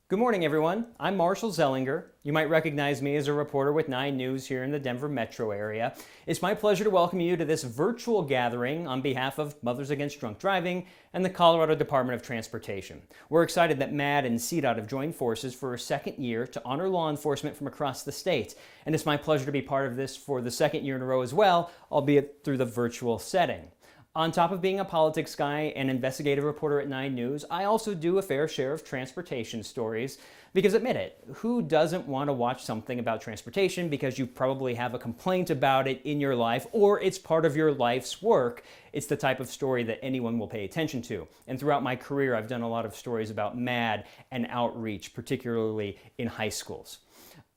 Good morning, everyone. I'm Marshall Zellinger. You might recognize me as a reporter with 9 News here in the Denver metro area. It's my pleasure to welcome you to this virtual gathering on behalf of Mothers Against Drunk Driving and the Colorado Department of Transportation. We're excited that MADD and CDOT have joined forces for a second year to honor law enforcement from across the state. And it's my pleasure to be part of this for the second year in a row as well, albeit through the virtual setting. On top of being a politics guy and investigative reporter at 9 News, I also do a fair share of transportation stories. Because admit it, who doesn't want to watch something about transportation because you probably have a complaint about it in your life or it's part of your life's work? It's the type of story that anyone will pay attention to. And throughout my career, I've done a lot of stories about MADD and outreach, particularly in high schools.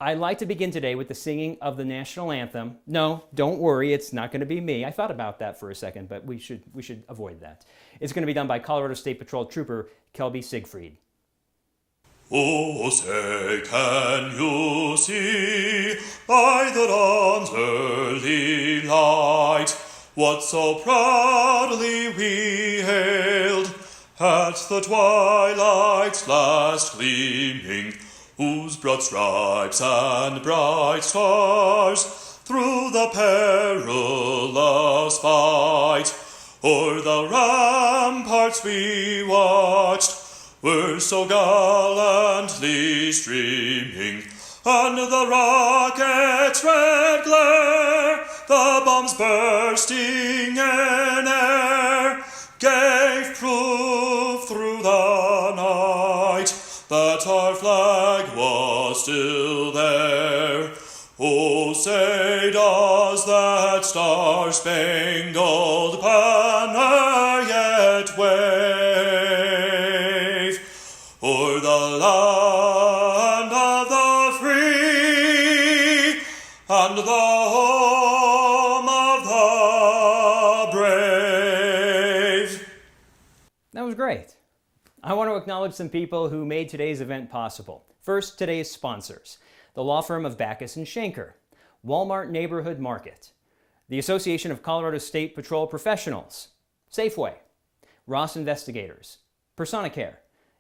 I'd like to begin today with the singing of the national anthem. No, don't worry, it's not going to be me. I thought about that for a second, but we should avoid that. It's going to be done by Colorado State Patrol Trooper Kelby Siegfried. Oh, say, can you see by the dawn's early light what so proudly we hailed at the twilight's last gleaming, whose broad stripes and bright stars through the perilous fight o'er the ramparts we watched were so gallantly streaming, and the rocket's red glare, the bombs bursting in air, gave proof through the night that our flag was still there. Oh, say, does that star-spangled banner yet wave o'er the land of the free and the home of the brave? That was great. I want to acknowledge some people who made today's event possible. First, today's sponsors: the law firm of Backus and Schenker, Walmart Neighborhood Market, the Association of Colorado State Patrol Professionals, Safeway, Ross Investigators, Personicare,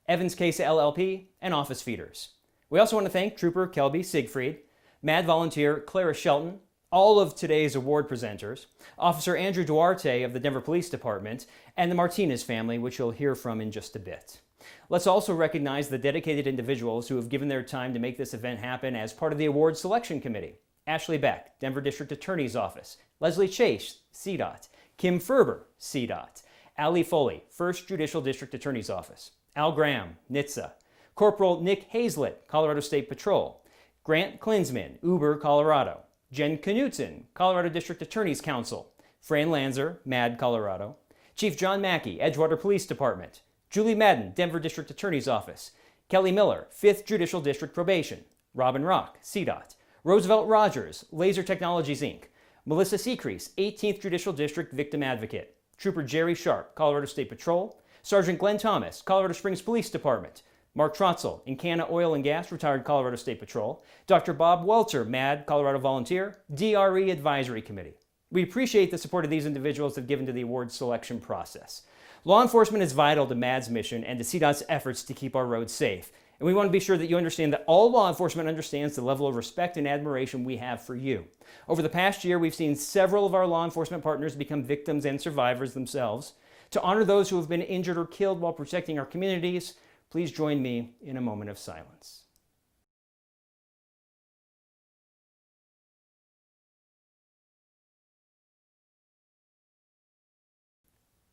Evans Case LLP, and Office Feeders. We also want to thank Trooper Kelby Siegfried, MADD volunteer Clara Shelton, all of today's award presenters, Officer Andrew Duarte of the Denver Police Department, and the Martinez family, which you'll hear from in just a bit. Let's also recognize the dedicated individuals who have given their time to make this event happen as part of the award selection committee. Ashley Beck, Denver District Attorney's Office; Leslie Chase, CDOT; Kim Ferber, CDOT; Ali Foley, 1st Judicial District Attorney's Office; Al Graham, NHTSA; Corporal Nick Hazlett, Colorado State Patrol; Grant Klinsman, Uber, Colorado; Jen Knutson, Colorado District Attorney's Council; Fran Lanzer, MADD, Colorado; Chief John Mackey, Edgewater Police Department; Julie Madden, Denver District Attorney's Office; Kelly Miller, 5th Judicial District Probation; Robin Rock, CDOT; Roosevelt Rogers, Laser Technologies, Inc.; Melissa Secrease, 18th Judicial District Victim Advocate; Trooper Jerry Sharp, Colorado State Patrol; Sergeant Glenn Thomas, Colorado Springs Police Department; Mark Trotzel, Encana Oil and Gas, retired Colorado State Patrol; Dr. Bob Welter, MADD, Colorado Volunteer; DRE Advisory Committee. We appreciate the support of these individuals have given to the award selection process. Law enforcement is vital to MADD's mission and to CDOT's efforts to keep our roads safe. And we want to be sure that you understand that all law enforcement understands the level of respect and admiration we have for you. Over the past year, we've seen several of our law enforcement partners become victims and survivors themselves. To honor those who have been injured or killed while protecting our communities, please join me in a moment of silence.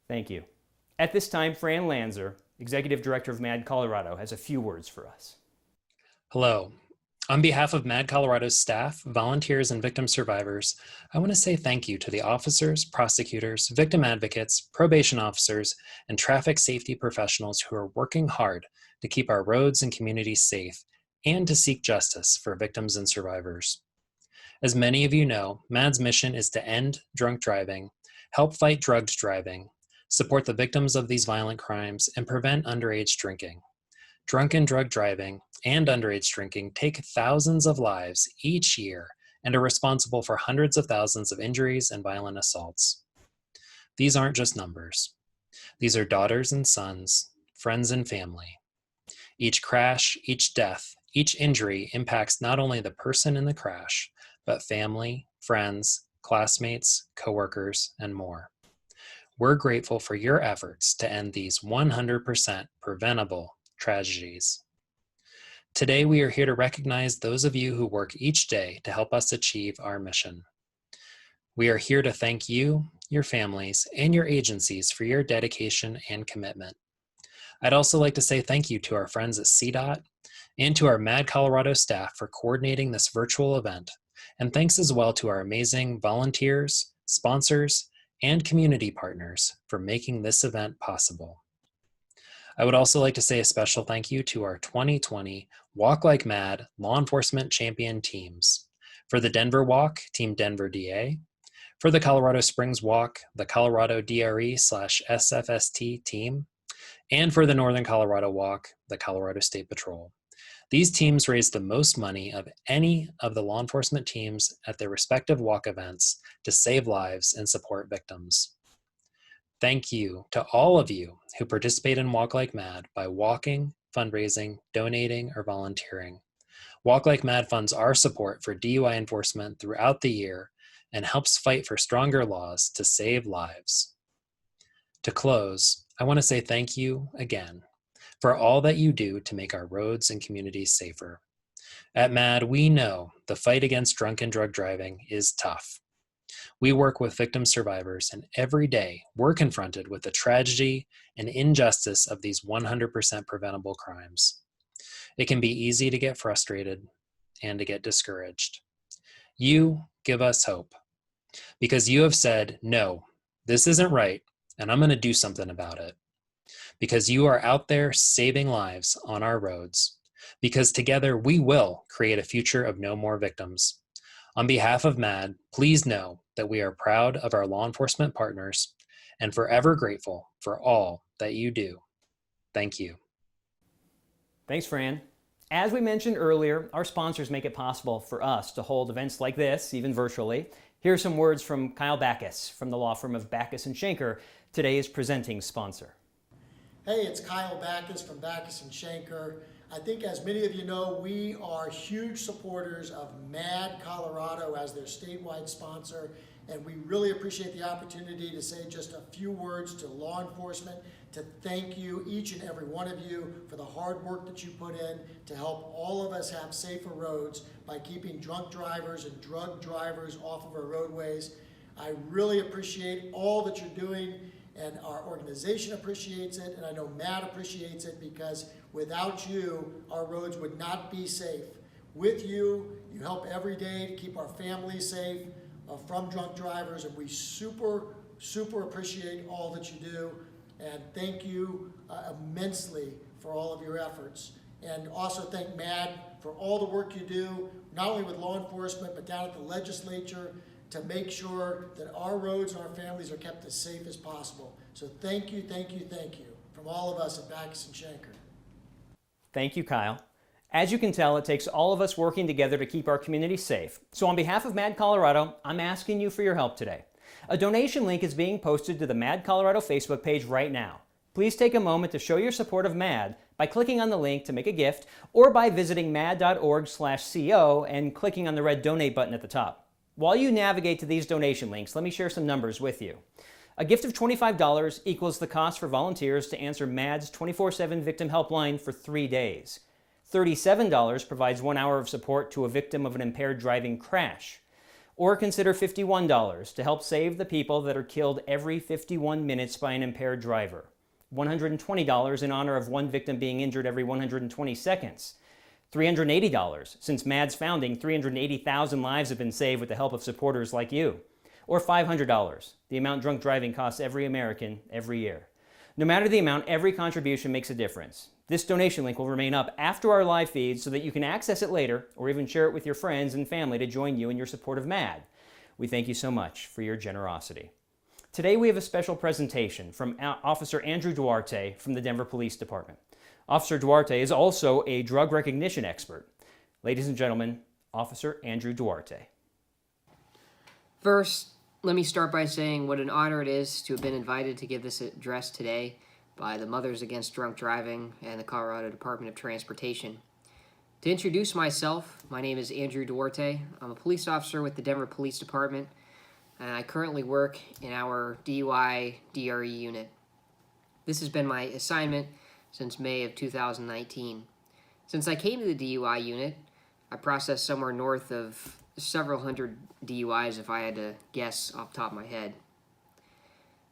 Thank you. At this time, Fran Lanzer, Executive Director of MADD Colorado, has a few words for us. Hello. On behalf of MADD Colorado's staff, volunteers, and victim survivors, I want to say thank you to the officers, prosecutors, victim advocates, probation officers, and traffic safety professionals who are working hard to keep our roads and communities safe and to seek justice for victims and survivors. As many of you know, MADD's mission is to end drunk driving, help fight drugged driving, support the victims of these violent crimes, and prevent underage drinking. Drunken drug driving and underage drinking take thousands of lives each year and are responsible for hundreds of thousands of injuries and violent assaults. These aren't just numbers. These are daughters and sons, friends and family. Each crash, each death, each injury impacts not only the person in the crash, but family, friends, classmates, coworkers, and more. We're grateful for your efforts to end these 100% preventable tragedies. Today, we are here to recognize those of you who work each day to help us achieve our mission. We are here to thank you, your families, and your agencies for your dedication and commitment. I'd also like to say thank you to our friends at CDOT and to our Mad Colorado staff for coordinating this virtual event. And thanks as well to our amazing volunteers, sponsors, and community partners for making this event possible. I would also like to say a special thank you to our 2020 Walk Like Mad Law Enforcement Champion teams. For the Denver Walk, Team Denver DA. For the Colorado Springs Walk, the Colorado DRE/SFST team. And for the Northern Colorado Walk, the Colorado State Patrol. These teams raised the most money of any of the law enforcement teams at their respective walk events to save lives and support victims. Thank you to all of you who participate in Walk Like Mad by walking, fundraising, donating, or volunteering. Walk Like Mad funds our support for DUI enforcement throughout the year and helps fight for stronger laws to save lives. To close, I want to say thank you again for all that you do to make our roads and communities safer. At MAD, we know the fight against drunk and drug driving is tough. We work with victim survivors, and every day we're confronted with the tragedy and injustice of these 100% preventable crimes. It can be easy to get frustrated and to get discouraged. You give us hope because you have said, no, this isn't right, and I'm going to do something about it. Because you are out there saving lives on our roads. Because together we will create a future of no more victims. On behalf of MAD, please know that we are proud of our law enforcement partners and forever grateful for all that you do. Thank you. Thanks, Fran. As we mentioned earlier, our sponsors make it possible for us to hold events like this, even virtually. Here are some words from Kyle Backus from the law firm of Backus & Schenker, today's presenting sponsor. Hey, it's Kyle Backus from Backus & Schenker. I think as many of you know, we are huge supporters of MAD Colorado as their statewide sponsor, and we really appreciate the opportunity to say just a few words to law enforcement, to thank you, each and every one of you, for the hard work that you put in to help all of us have safer roads by keeping drunk drivers and drug drivers off of our roadways. I really appreciate all that you're doing, and our organization appreciates it, and I know MAD appreciates it, because without you, our roads would not be safe. With you, you help every day to keep our families safe from drunk drivers, and we super appreciate all that you do, and thank you immensely for all of your efforts. And also thank MAD for all the work you do, not only with law enforcement, but down at the legislature, to make sure that our roads and our families are kept as safe as possible. So thank you from all of us at Backus & Schenker. Thank you, Kyle. As you can tell, it takes all of us working together to keep our community safe. So on behalf of MAD Colorado, I'm asking you for your help today. A donation link is being posted to the MAD Colorado Facebook page right now. Please take a moment to show your support of MAD by clicking on the link to make a gift, or by visiting mad.org/co and clicking on the red donate button at the top. While you navigate to these donation links, let me share some numbers with you. A gift of $25 equals the cost for volunteers to answer MAD's 24/7 victim helpline for 3 days. $37 provides 1 hour of support to a victim of an impaired driving crash. Or consider $51 to help save the people that are killed every 51 minutes by an impaired driver. $120 in honor of one victim being injured every 120 seconds. $380. Since MAD's founding, 380,000 lives have been saved with the help of supporters like you. Or $500, the amount drunk driving costs every American every year. No matter the amount, every contribution makes a difference. This donation link will remain up after our live feed so that you can access it later, or even share it with your friends and family to join you in your support of MAD. We thank you so much for your generosity. Today we have a special presentation from Officer Andrew Duarte from the Denver Police Department. Officer Duarte is also a drug recognition expert. Ladies and gentlemen, Officer Andrew Duarte. First, let me start by saying what an honor it is to have been invited to give this address today. by the Mothers Against Drunk Driving and the Colorado Department of Transportation. To introduce myself, my name is Andrew Duarte. I'm a police officer with the Denver Police Department, and I currently work in our DUI DRE unit. This has been my assignment since May of 2019. Since I came to the DUI unit, I processed somewhere north of several hundred DUIs if I had to guess off the top of my head.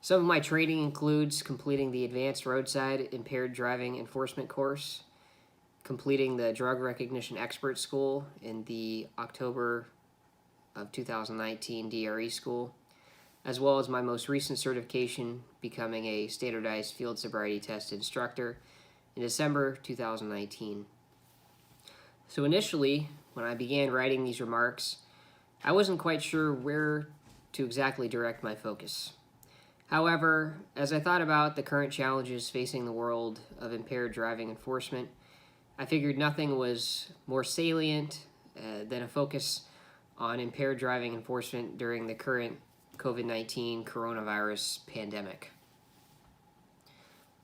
Some of my training includes completing the Advanced Roadside Impaired Driving Enforcement course, completing the Drug Recognition Expert School in the October of 2019 DRE school, as well as my most recent certification becoming a standardized field sobriety test instructor in December 2019. So initially, when I began writing these remarks, I wasn't quite sure where to exactly direct my focus. However, as I thought about the current challenges facing the world of impaired driving enforcement, I figured nothing was more salient than a focus on impaired driving enforcement during the current COVID-19 coronavirus pandemic.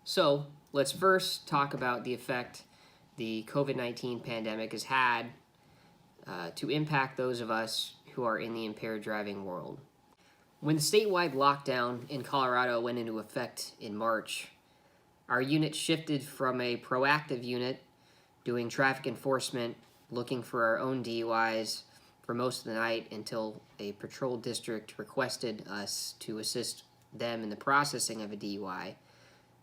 So, let's first talk about the effect the COVID-19 pandemic has had to impact those of us who are in the impaired driving world. When the statewide lockdown in Colorado went into effect in March, our unit shifted from a proactive unit doing traffic enforcement, looking for our own DUIs for most of the night until a patrol district requested us to assist them in the processing of a DUI,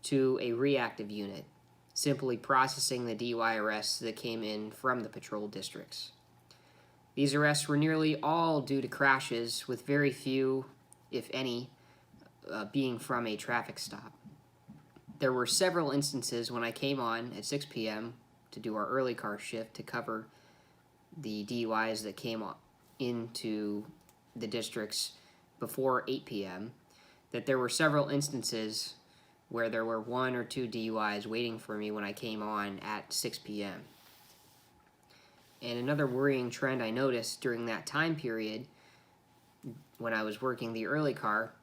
to a reactive unit, simply processing the DUI arrests that came in from the patrol districts. These arrests were nearly all due to crashes, with very few, if any, being from a traffic stop. There were several instances when I came on at 6 p.m. to do our early car shift to cover the DUIs that came into the districts before 8 p.m., that there were several instances where there were 1 or 2 DUIs waiting for me when I came on at 6 p.m. And another worrying trend I noticed during that time period when I was working the early car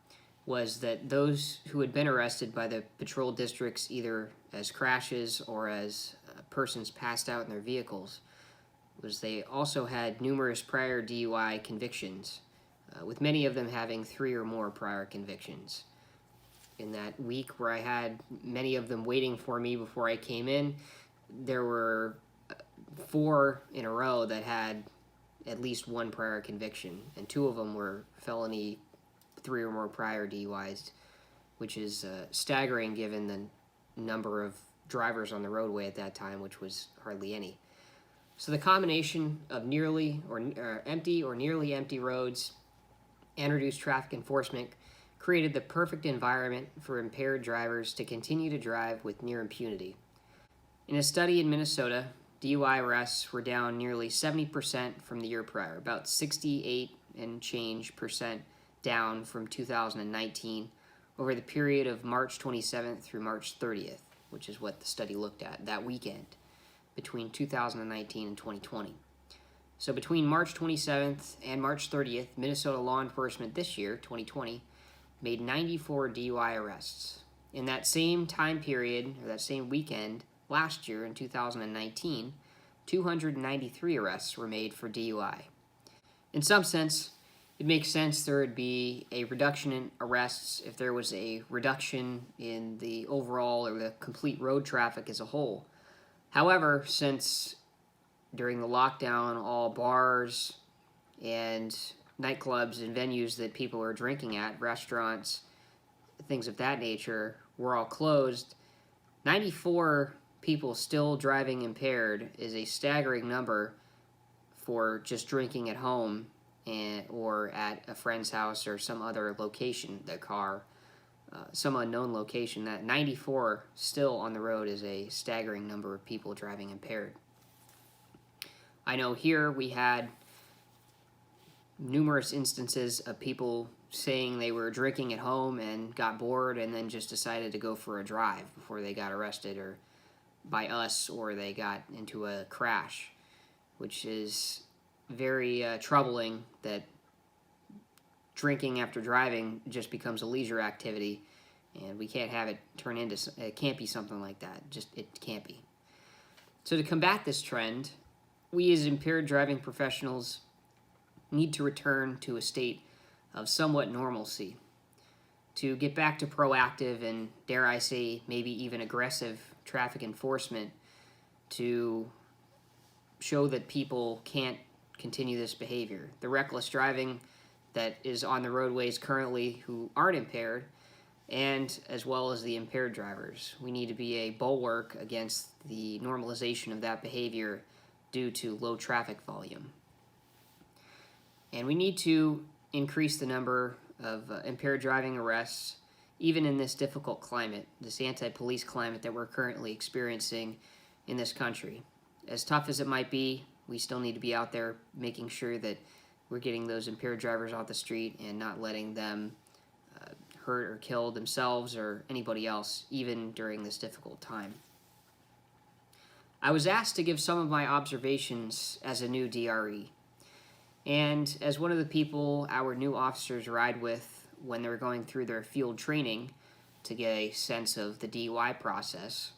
was that those who had been arrested by the patrol districts either as crashes or as persons passed out in their vehicles was they also had numerous prior DUI convictions, with many of them having 3 or more prior convictions. In that week where I had many of them waiting for me before I came in, there were 4 in a row that had at least 1 prior conviction, and 2 of them were felony 3 or more prior DUIs, which is staggering given the number of drivers on the roadway at that time, which was hardly any. So the combination of nearly or empty or nearly empty roads and reduced traffic enforcement created the perfect environment for impaired drivers to continue to drive with near impunity. In a study in Minnesota, DUI arrests were down nearly 70% from the year prior, about 68 and change percent down from 2019 over the period of March 27th through March 30th, which is what the study looked at that weekend between 2019 and 2020. So between March 27th and March 30th, Minnesota law enforcement this year, 2020, made 94 DUI arrests. In that same time period, or that same weekend, last year in 2019, 293 arrests were made for DUI. In some sense, it makes sense there would be a reduction in arrests if there was a reduction in the overall or the complete road traffic as a whole. However, since during the lockdown, all bars and nightclubs and venues that people are drinking at, restaurants, things of that nature, were all closed, 94 people still driving impaired is a staggering number for just drinking at home or at a friend's house or some other location, some unknown location. That 94 still on the road is a staggering number of people driving impaired. I know here we had numerous instances of people saying they were drinking at home and got bored and then just decided to go for a drive before they got arrested or by us or they got into a crash, which is very troubling that drinking after driving just becomes a leisure activity And we can't have it turn into, it can't be something like that. Just, it can't be. So to combat this trend, we as impaired driving professionals need to return to a state of somewhat normalcy, to get back to proactive and, dare I say, maybe even aggressive traffic enforcement, to show that people can't continue this behavior. The reckless driving that is on the roadways currently who aren't impaired, and as well as the impaired drivers. We need to be a bulwark against the normalization of that behavior due to low traffic volume. And we need to increase the number of impaired driving arrests, even in this difficult climate, this anti-police climate that we're currently experiencing in this country. As tough as it might be, we still need to be out there making sure that we're getting those impaired drivers off the street and not letting them hurt or kill themselves or anybody else, even during this difficult time. I was asked to give some of my observations as a new DRE, and as one of the people our new officers ride with when they're going through their field training to get a sense of the DUI process,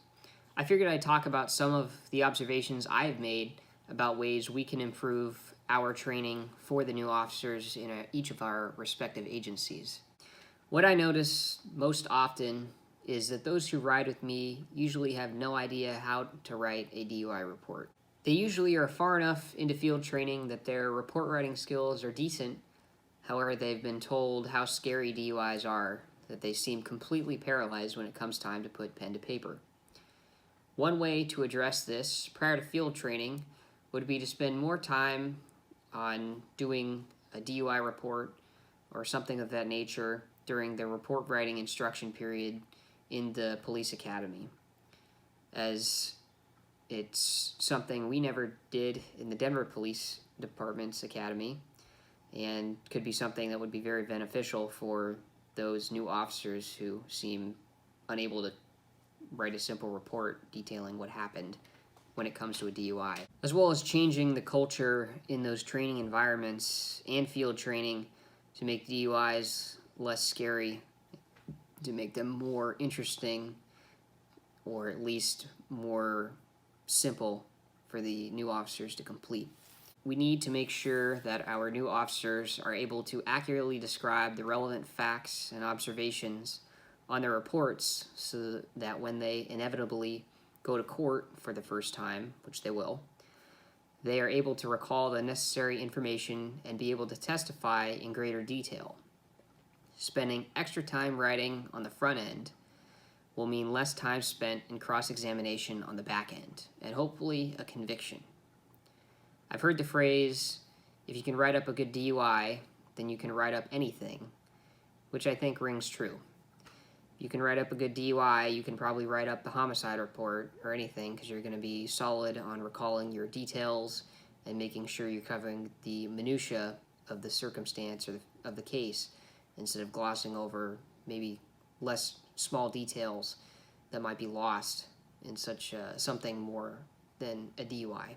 I figured I'd talk about some of the observations I've made about ways we can improve our training for the new officers in each of our respective agencies. What I notice most often is that those who ride with me usually have no idea how to write a DUI report. They usually are far enough into field training that their report writing skills are decent. However, they've been told how scary DUIs are, that they seem completely paralyzed when it comes time to put pen to paper. One way to address this prior to field training would be to spend more time on doing a DUI report or something of that nature during the report writing instruction period in the police academy, as it's something we never did in the Denver Police Department's academy, and could be something that would be very beneficial for those new officers who seem unable to write a simple report detailing what happened when it comes to a DUI, as well as changing the culture in those training environments and field training to make DUIs less scary, to make them more interesting, or at least more simple for the new officers to complete. We need to make sure that our new officers are able to accurately describe the relevant facts and observations on their reports so that when they inevitably go to court for the first time, which they will, they are able to recall the necessary information and be able to testify in greater detail. Spending extra time writing on the front end will mean less time spent in cross-examination on the back end, and hopefully a conviction. I've heard the phrase, if you can write up a good DUI, then you can write up anything, which I think rings true. If you can write up a good DUI, you can probably write up the homicide report or anything, because you're going to be solid on recalling your details and making sure you're covering the minutia of the circumstance or of the case, instead of glossing over maybe less small details that might be lost in such something more than a DUI.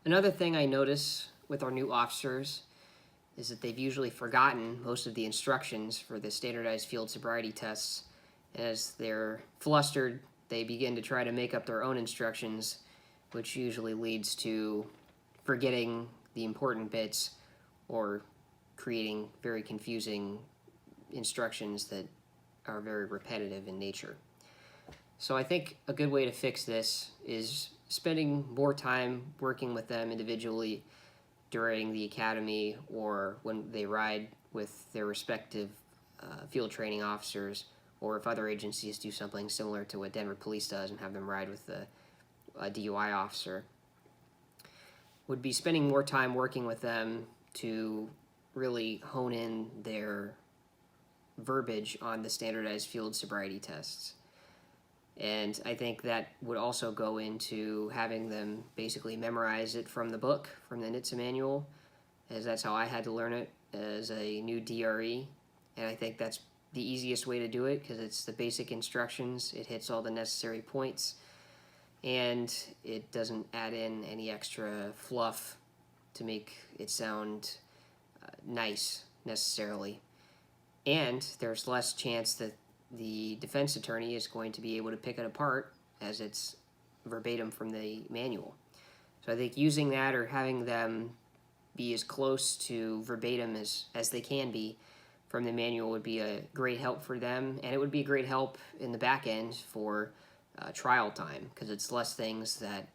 Another thing I notice with our new officers is that they've usually forgotten most of the instructions for the standardized field sobriety tests. As they're flustered, they begin to try to make up their own instructions, which usually leads to forgetting the important bits or creating very confusing instructions that are very repetitive in nature. So I think a good way to fix this is spending more time working with them individually during the academy or when they ride with their respective field training officers, or if other agencies do something similar to what Denver Police does and have them ride with a DUI officer, would be spending more time working with them to really hone in their verbiage on the standardized field sobriety tests. And I think that would also go into having them basically memorize it from the book, from the NHTSA manual, as that's how I had to learn it as a new DRE. And I think that's the easiest way to do it because it's the basic instructions. It hits all the necessary points, and it doesn't add in any extra fluff to make it sound nice necessarily. And there's less chance that the defense attorney is going to be able to pick it apart as it's verbatim from the manual. So I think using that or having them be as close to verbatim as they can be from the manual would be a great help for them, and it would be a great help in the back end for trial time, because it's less things that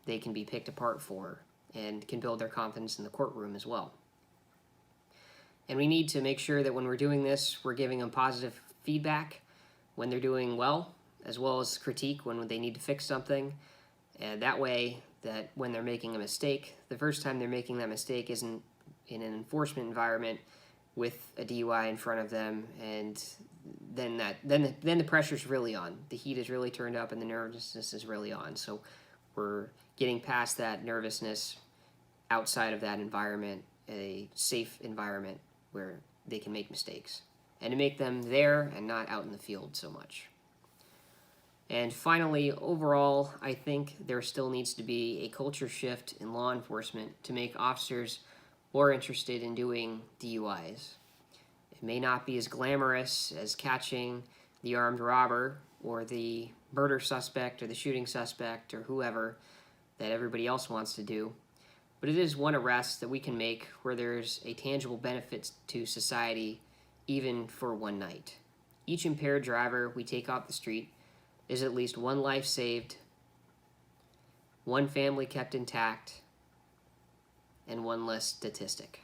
they can be picked apart for and can build their confidence in the courtroom as well. And we need to make sure that when we're doing this, we're giving them positive feedback when they're doing well as critique when they need to fix something. And that way, that when they're making a mistake, the first time they're making that mistake isn't in an enforcement environment with a DUI in front of them, and then the pressure's really on. The heat is really turned up and the nervousness is really on. So we're getting past that nervousness outside of that environment, a safe environment where they can make mistakes, and to make them there and not out in the field so much. And finally, overall, I think there still needs to be a culture shift in law enforcement to make officers more interested in doing DUIs. It may not be as glamorous as catching the armed robber or the murder suspect or the shooting suspect or whoever that everybody else wants to do, but it is one arrest that we can make where there's a tangible benefit to society, even for one night. Each impaired driver we take off the street is at least one life saved, one family kept intact, and one less statistic.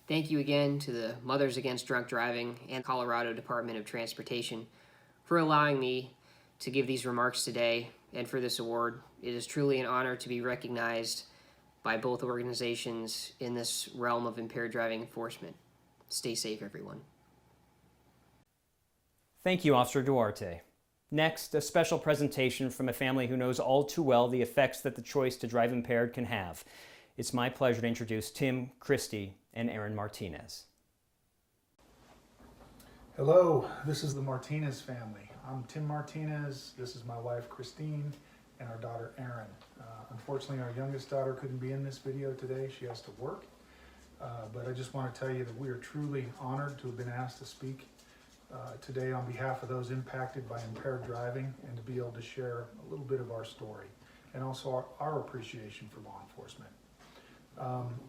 Thank you again to the Mothers Against Drunk Driving and Colorado Department of Transportation for allowing me to give these remarks today and for this award. It is truly an honor to be recognized by both organizations in this realm of impaired driving enforcement. Stay safe, everyone. Thank you, Officer Duarte. Next, a special presentation from a family who knows all too well the effects that the choice to drive impaired can have. It's my pleasure to introduce Tim, Christy, and Aaron Martinez. Hello, this is the Martinez family. I'm Tim Martinez, this is my wife Christine, and our daughter Erin. Unfortunately, our youngest daughter couldn't be in this video today. She has to work. But I just want to tell you that we are truly honored to have been asked to speak today on behalf of those impacted by impaired driving, and to be able to share a little bit of our story and also our appreciation for law enforcement.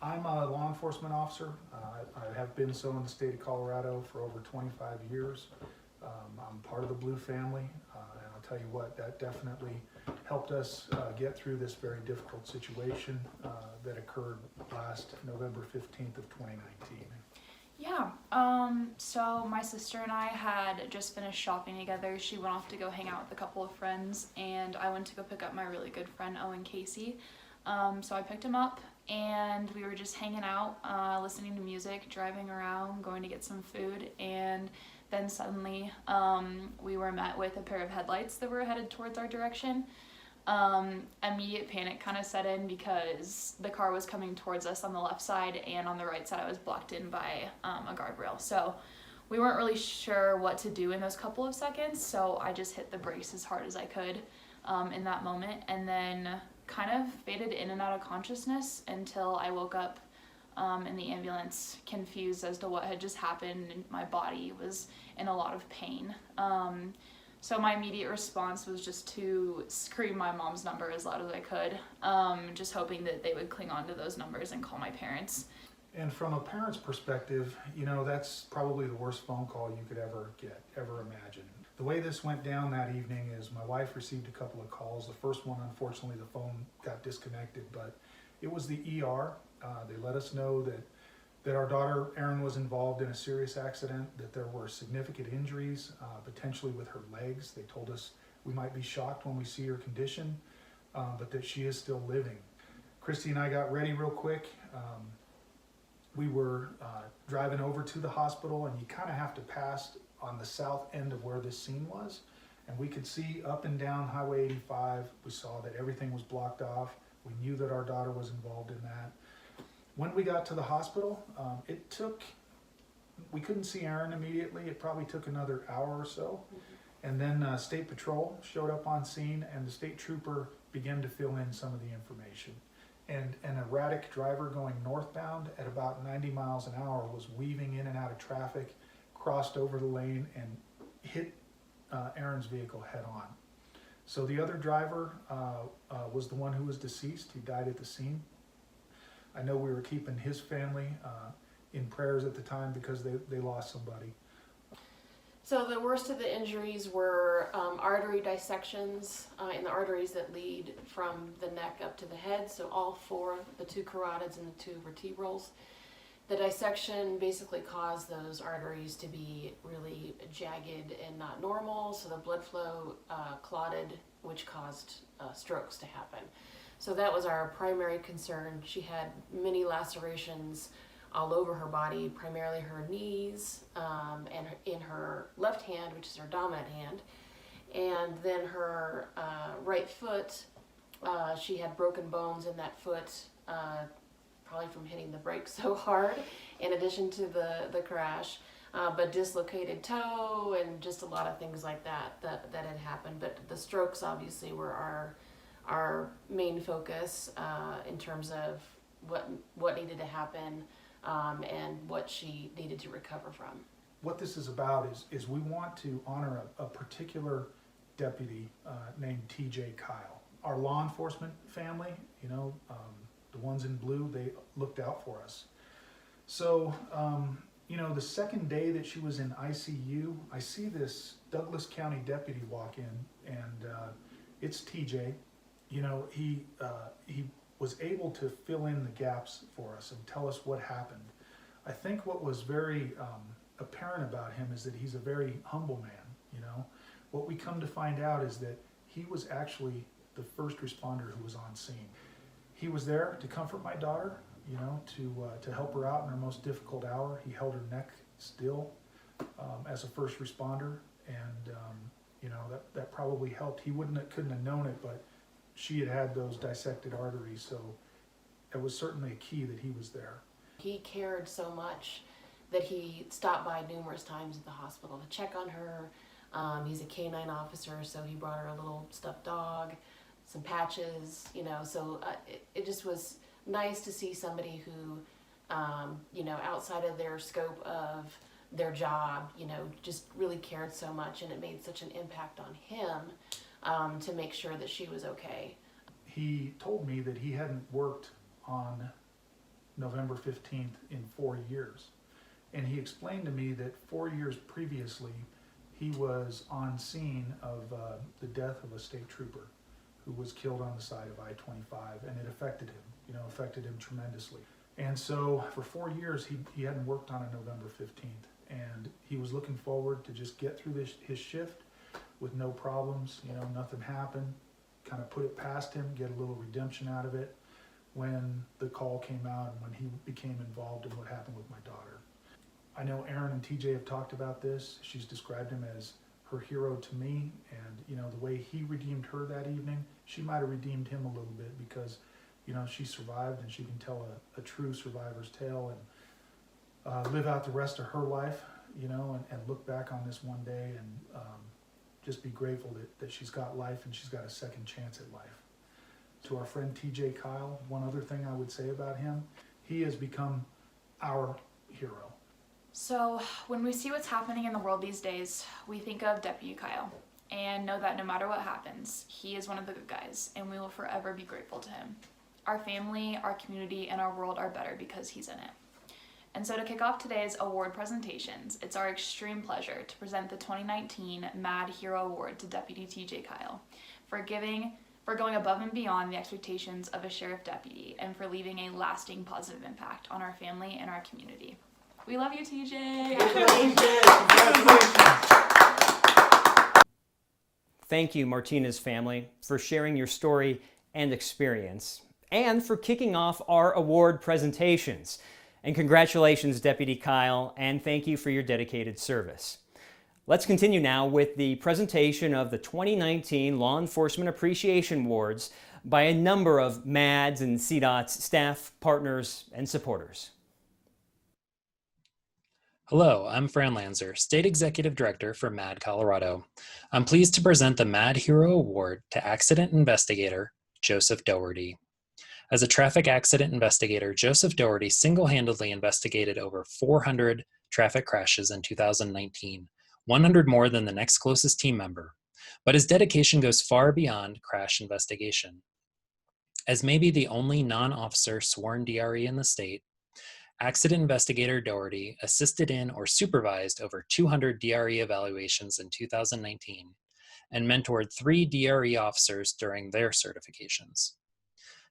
I'm a law enforcement officer. I have been so in the state of Colorado for over 25 years. I'm part of the Blue family, and I'll tell you what, that definitely helped us get through this very difficult situation that occurred last November 15th of 2019. Yeah, so my sister and I had just finished shopping together. She went off to go hang out with a couple of friends, and I went to go pick up my really good friend Owen Casey. So I picked him up, and we were just hanging out, listening to music, driving around, going to get some food, and then suddenly we were met with a pair of headlights that were headed towards our direction. Immediate panic kind of set in because the car was coming towards us on the left side, and on the right side I was blocked in by a guardrail. So we weren't really sure what to do in those couple of seconds, so I just hit the brakes as hard as I could in that moment, and then kind of faded in and out of consciousness until I woke up in the ambulance, confused as to what had just happened, and my body was in a lot of pain. So my immediate response was just to scream my mom's number as loud as I could, just hoping that they would cling on to those numbers and call my parents. And from a parent's perspective, you know, that's probably the worst phone call you could ever imagine. The way this went down that evening is my wife received a couple of calls. The first one, unfortunately, the phone got disconnected, but it was the ER. They let us know that our daughter Erin was involved in a serious accident, that there were significant injuries, potentially with her legs. They told us we might be shocked when we see her condition, but that she is still living. Christy and I got ready real quick. We were driving over to the hospital, and you kind of have to pass on the south end of where this scene was, and we could see up and down Highway 85. We saw that everything was blocked off. We knew that our daughter was involved in that. When we got to the hospital, we couldn't see Erin immediately. It probably took another hour or so. And then State Patrol showed up on scene, and the state trooper began to fill in some of the information. and an erratic driver going northbound at about 90 miles an hour was weaving in and out of traffic, crossed over the lane, and hit Aaron's vehicle head on. So the other driver was the one who was deceased. He died at the scene. I know we were keeping his family in prayers at the time because they lost somebody. So the worst of the injuries were artery dissections in the arteries that lead from the neck up to the head. So all four, the two carotids and the two vertebrals. The dissection basically caused those arteries to be really jagged and not normal. So the blood flow clotted, which caused strokes to happen. So that was our primary concern. She had many lacerations all over her body, primarily her knees, and in her left hand, which is her dominant hand. And then her right foot, she had broken bones in that foot, probably from hitting the brakes so hard, in addition to the crash. But dislocated toe and just a lot of things like that had happened. But the strokes obviously were our main focus in terms of what needed to happen and what she needed to recover from. What this is about is we want to honor a particular deputy named TJ Kyle. Our law enforcement family, the ones in blue, they looked out for us. So, the second day that she was in ICU, I see this Douglas County deputy walk in, and it's TJ. He was able to fill in the gaps for us and tell us what happened. I think what was very apparent about him is that he's a very humble man. What we come to find out is that he was actually the first responder who was on scene. He was there to comfort my daughter, to help her out in her most difficult hour. He held her neck still as a first responder, and that probably helped. He couldn't have known it, but she had those dissected arteries, so it was certainly a key that he was there. He cared so much that he stopped by numerous times at the hospital to check on her. He's a canine officer, so he brought her a little stuffed dog, some patches, so it just was nice to see somebody who, outside of their scope of their job, just really cared so much, and it made such an impact on him to make sure that she was okay. He told me that he hadn't worked on November 15th in 4 years. And he explained to me that 4 years previously, he was on scene of the death of a state trooper who was killed on the side of I-25, and it affected him, tremendously. And so for 4 years, he hadn't worked on a November 15th, and he was looking forward to just get through his shift with no problems, nothing happened, kind of put it past him, get a little redemption out of it when the call came out and when he became involved in what happened with my daughter. I know Aaron and TJ have talked about this. She's described him as her hero to me, and the way he redeemed her that evening, she might have redeemed him a little bit because she survived, and she can tell a true survivor's tale and live out the rest of her life, and look back on this one day and just be grateful that she's got life and she's got a second chance at life. To our friend TJ Kyle, one other thing I would say about him, he has become our hero. So when we see what's happening in the world these days, we think of Deputy Kyle and know that no matter what happens, he is one of the good guys, and we will forever be grateful to him. Our family, our community, and our world are better because he's in it. And so to kick off today's award presentations, it's our extreme pleasure to present the 2019 Mad Hero Award to Deputy TJ Kyle for going above and beyond the expectations of a sheriff deputy and for leaving a lasting positive impact on our family and our community. We love you, TJ! Thank you, Martinez family, for sharing your story and experience, and for kicking off our award presentations. And congratulations, Deputy Kyle, and thank you for your dedicated service. Let's continue now with the presentation of the 2019 Law Enforcement Appreciation Awards by a number of MADS and CDOT's staff, partners, and supporters. Hello, I'm Fran Lanzer, State Executive Director for MAD Colorado. I'm pleased to present the MAD Hero Award to Accident Investigator Joseph Doherty. As a traffic accident investigator, Joseph Doherty single-handedly investigated over 400 traffic crashes in 2019, 100 more than the next closest team member. But his dedication goes far beyond crash investigation. As maybe the only non-officer sworn DRE in the state, accident investigator Doherty assisted in or supervised over 200 DRE evaluations in 2019 and mentored 3 DRE officers during their certifications.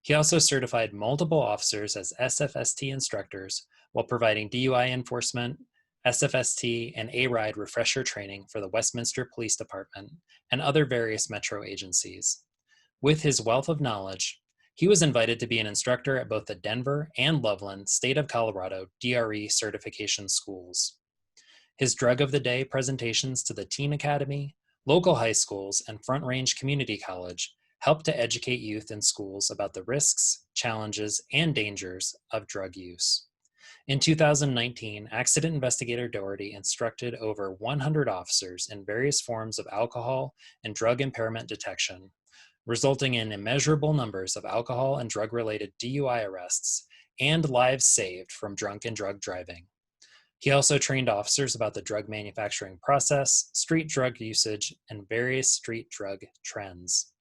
He also certified multiple officers as SFST instructors while providing DUI enforcement, SFST, and A-RIDE refresher training for the Westminster Police Department and other various metro agencies. With his wealth of knowledge, he was invited to be an instructor at both the Denver and Loveland State of Colorado DRE certification schools. His Drug of the Day presentations to the Teen Academy, local high schools, and Front Range Community College help to educate youth in schools about the risks, challenges, and dangers of drug use. In 2019, accident investigator Doherty instructed over 100 officers in various forms of alcohol and drug impairment detection, resulting in immeasurable numbers of alcohol and drug-related DUI arrests and lives saved from drunk and drug driving. He also trained officers about the drug manufacturing process, street drug usage, and various street drug trends.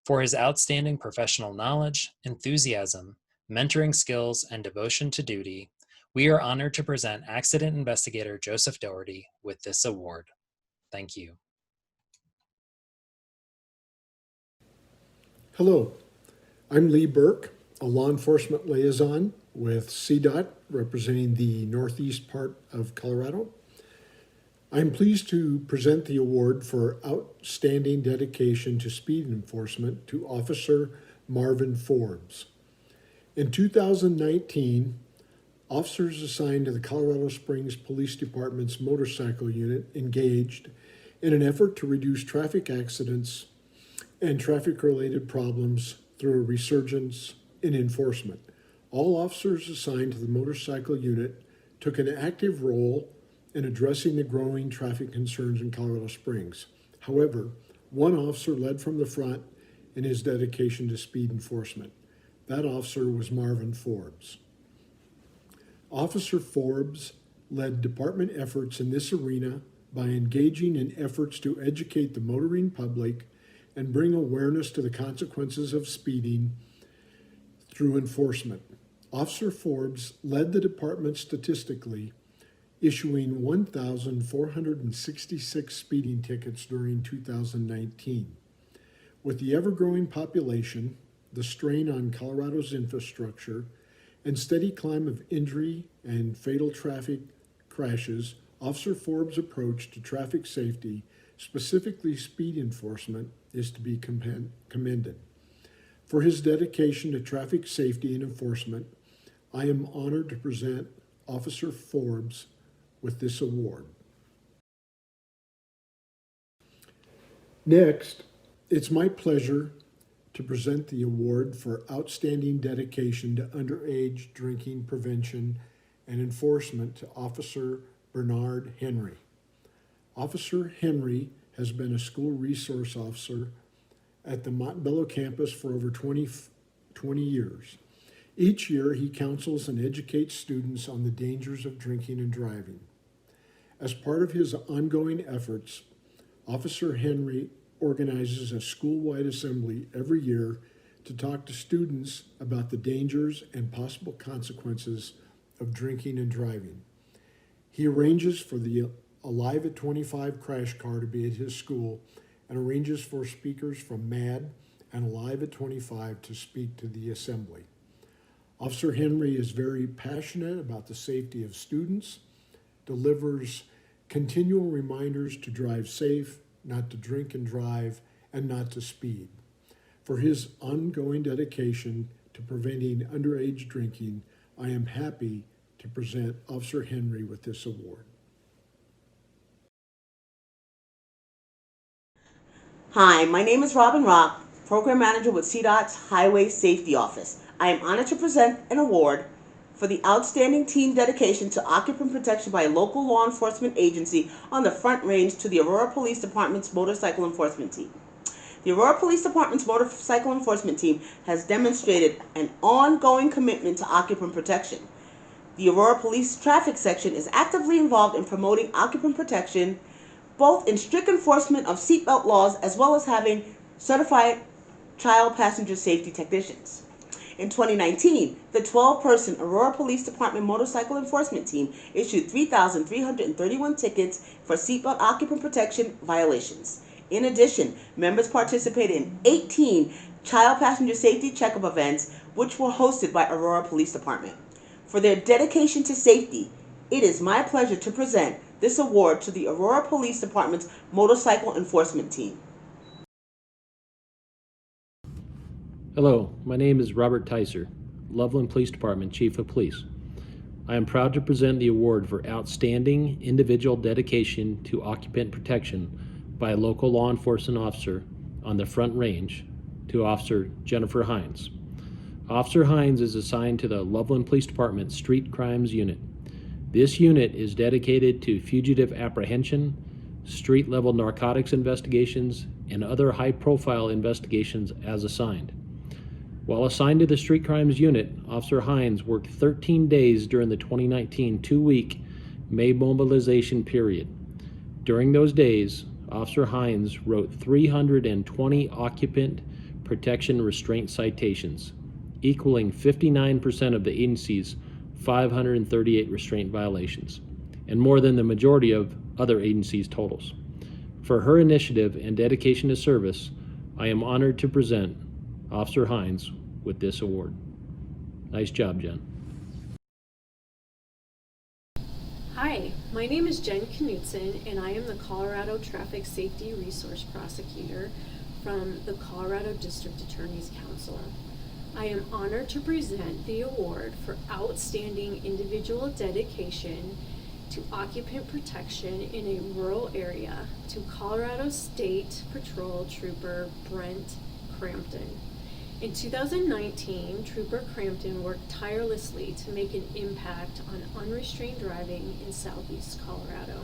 For his outstanding professional knowledge, enthusiasm, mentoring skills, and devotion to duty, we are honored to present accident investigator Joseph Doherty with this award. Thank you. Hello, I'm Lee Burke, a law enforcement liaison with CDOT representing the northeast part of Colorado. I'm pleased to present the award for outstanding dedication to speed enforcement to Officer Marvin Forbes. In 2019, officers assigned to the Colorado Springs Police Department's motorcycle unit engaged in an effort to reduce traffic accidents and traffic-related problems through a resurgence in enforcement. All officers assigned to the motorcycle unit took an active role in addressing the growing traffic concerns in Colorado Springs. However, one officer led from the front in his dedication to speed enforcement. That officer was Marvin Forbes. Officer Forbes led department efforts in this arena by engaging in efforts to educate the motoring public and bring awareness to the consequences of speeding through enforcement. Officer Forbes led the department statistically, issuing 1,466 speeding tickets during 2019. With the ever-growing population, the strain on Colorado's infrastructure, and steady climb of injury and fatal traffic crashes, Officer Forbes' approach to traffic safety, specifically speed enforcement, is to be commended. For his dedication to traffic safety and enforcement, I am honored to present Officer Forbes with this award. Next, it's my pleasure to present the award for outstanding dedication to underage drinking prevention and enforcement to Officer Bernard Henry. Officer Henry has been a school resource officer at the Montebello campus for over 20 years. Each year, he counsels and educates students on the dangers of drinking and driving. As part of his ongoing efforts, Officer Henry organizes a school-wide assembly every year to talk to students about the dangers and possible consequences of drinking and driving. He arranges for the Alive at 25 crash car to be at his school and arranges for speakers from MAD and Alive at 25 to speak to the assembly. Officer Henry is very passionate about the safety of students, delivers continual reminders to drive safe, not to drink and drive, and not to speed. For his ongoing dedication to preventing underage drinking, I am happy to present Officer Henry with this award. Hi, my name is Robin Rock, Program Manager with CDOT's Highway Safety Office. I am honored to present an award for the outstanding team dedication to occupant protection by a local law enforcement agency on the Front Range to the Aurora Police Department's motorcycle enforcement team. The Aurora Police Department's motorcycle enforcement team has demonstrated an ongoing commitment to occupant protection. The Aurora Police Traffic Section is actively involved in promoting occupant protection, both in strict enforcement of seatbelt laws as well as having certified child passenger safety technicians. In 2019, the 12-person Aurora Police Department motorcycle enforcement team issued 3,331 tickets for seatbelt occupant protection violations. In addition, members participated in 18 child passenger safety checkup events, which were hosted by Aurora Police Department. For their dedication to safety, it is my pleasure to present this award to the Aurora Police Department's motorcycle enforcement team. Hello, my name is Robert Tyser, Loveland Police Department Chief of Police. I am proud to present the award for outstanding individual dedication to occupant protection by a local law enforcement officer on the Front Range to Officer Jennifer Hines. Officer Hines is assigned to the Loveland Police Department Street Crimes Unit. This unit is dedicated to fugitive apprehension, street-level narcotics investigations, and other high-profile investigations as assigned. While assigned to the Street Crimes Unit, Officer Hines worked 13 days during the 2019 two-week May mobilization period. During those days, Officer Hines wrote 320 occupant protection restraint citations, equaling 59% of the agency's 538 restraint violations, and more than the majority of other agencies' totals. For her initiative and dedication to service, I am honored to present Officer Hines with this award. Nice job, Jen. Hi, my name is Jen Knutson, and I am the Colorado Traffic Safety Resource Prosecutor from the Colorado District Attorney's Council. I am honored to present the award for outstanding individual dedication to occupant protection in a rural area to Colorado State Patrol Trooper Brent Crampton. In 2019, Trooper Crampton worked tirelessly to make an impact on unrestrained driving in southeast Colorado.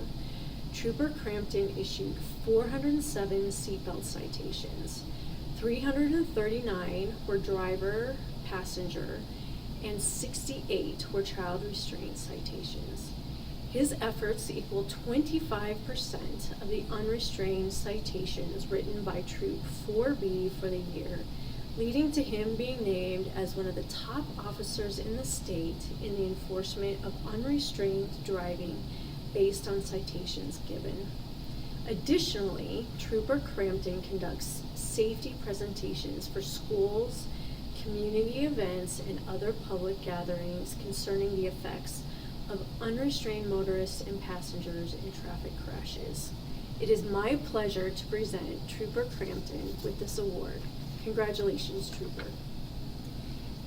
Trooper Crampton issued 407 seatbelt citations. 339 were driver, passenger, and 68 were child restraint citations. His efforts equal 25% of the unrestrained citations written by Troop 4B for the year, leading to him being named as one of the top officers in the state in the enforcement of unrestrained driving based on citations given. Additionally, Trooper Crampton conducts safety presentations for schools, community events, and other public gatherings concerning the effects of unrestrained motorists and passengers in traffic crashes. It is my pleasure to present Trooper Crampton with this award. Congratulations, Trooper.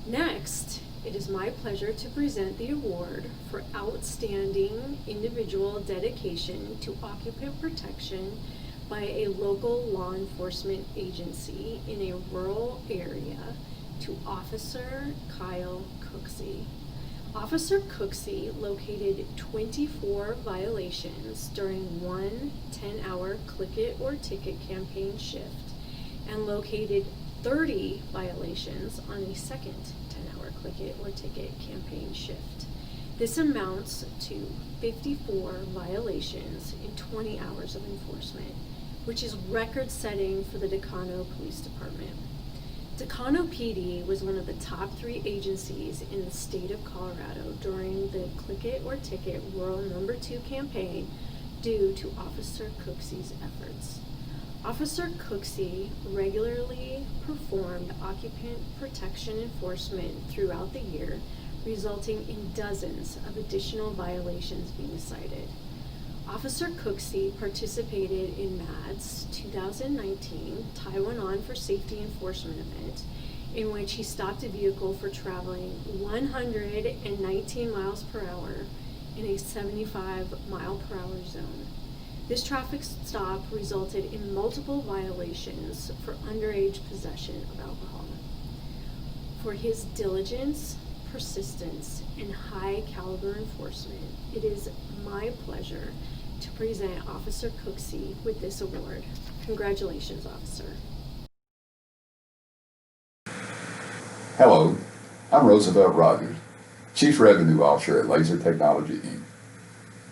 Next, it is my pleasure to present the award for outstanding individual dedication to occupant protection by a local law enforcement agency in a rural area to Officer Kyle Cooksey. Officer Cooksey located 24 violations during one 10-hour Click It or Ticket campaign shift and located 30 violations on a second 10-hour Click It or Ticket campaign shift. This amounts to 54 violations in 20 hours of enforcement, which is record-setting for the Decano Police Department. Decano PD was one of the top 3 agencies in the state of Colorado during the Click It or Ticket Rural No. 2 campaign due to Officer Cooksey's efforts. Officer Cooksey regularly performed occupant protection enforcement throughout the year, resulting in dozens of additional violations being cited. Officer Cooksey participated in MAD's 2019 Taiwan On for Safety Enforcement event, in which he stopped a vehicle for traveling 119 miles per hour in a 75 mile per hour zone. This traffic stop resulted in multiple violations for underage possession of alcohol. For his diligence, persistence, and high caliber enforcement, it is my pleasure to present Officer Cooksey with this award. Congratulations, officer. I'm Roosevelt Rogers, Chief Revenue Officer at Laser Technology, Inc.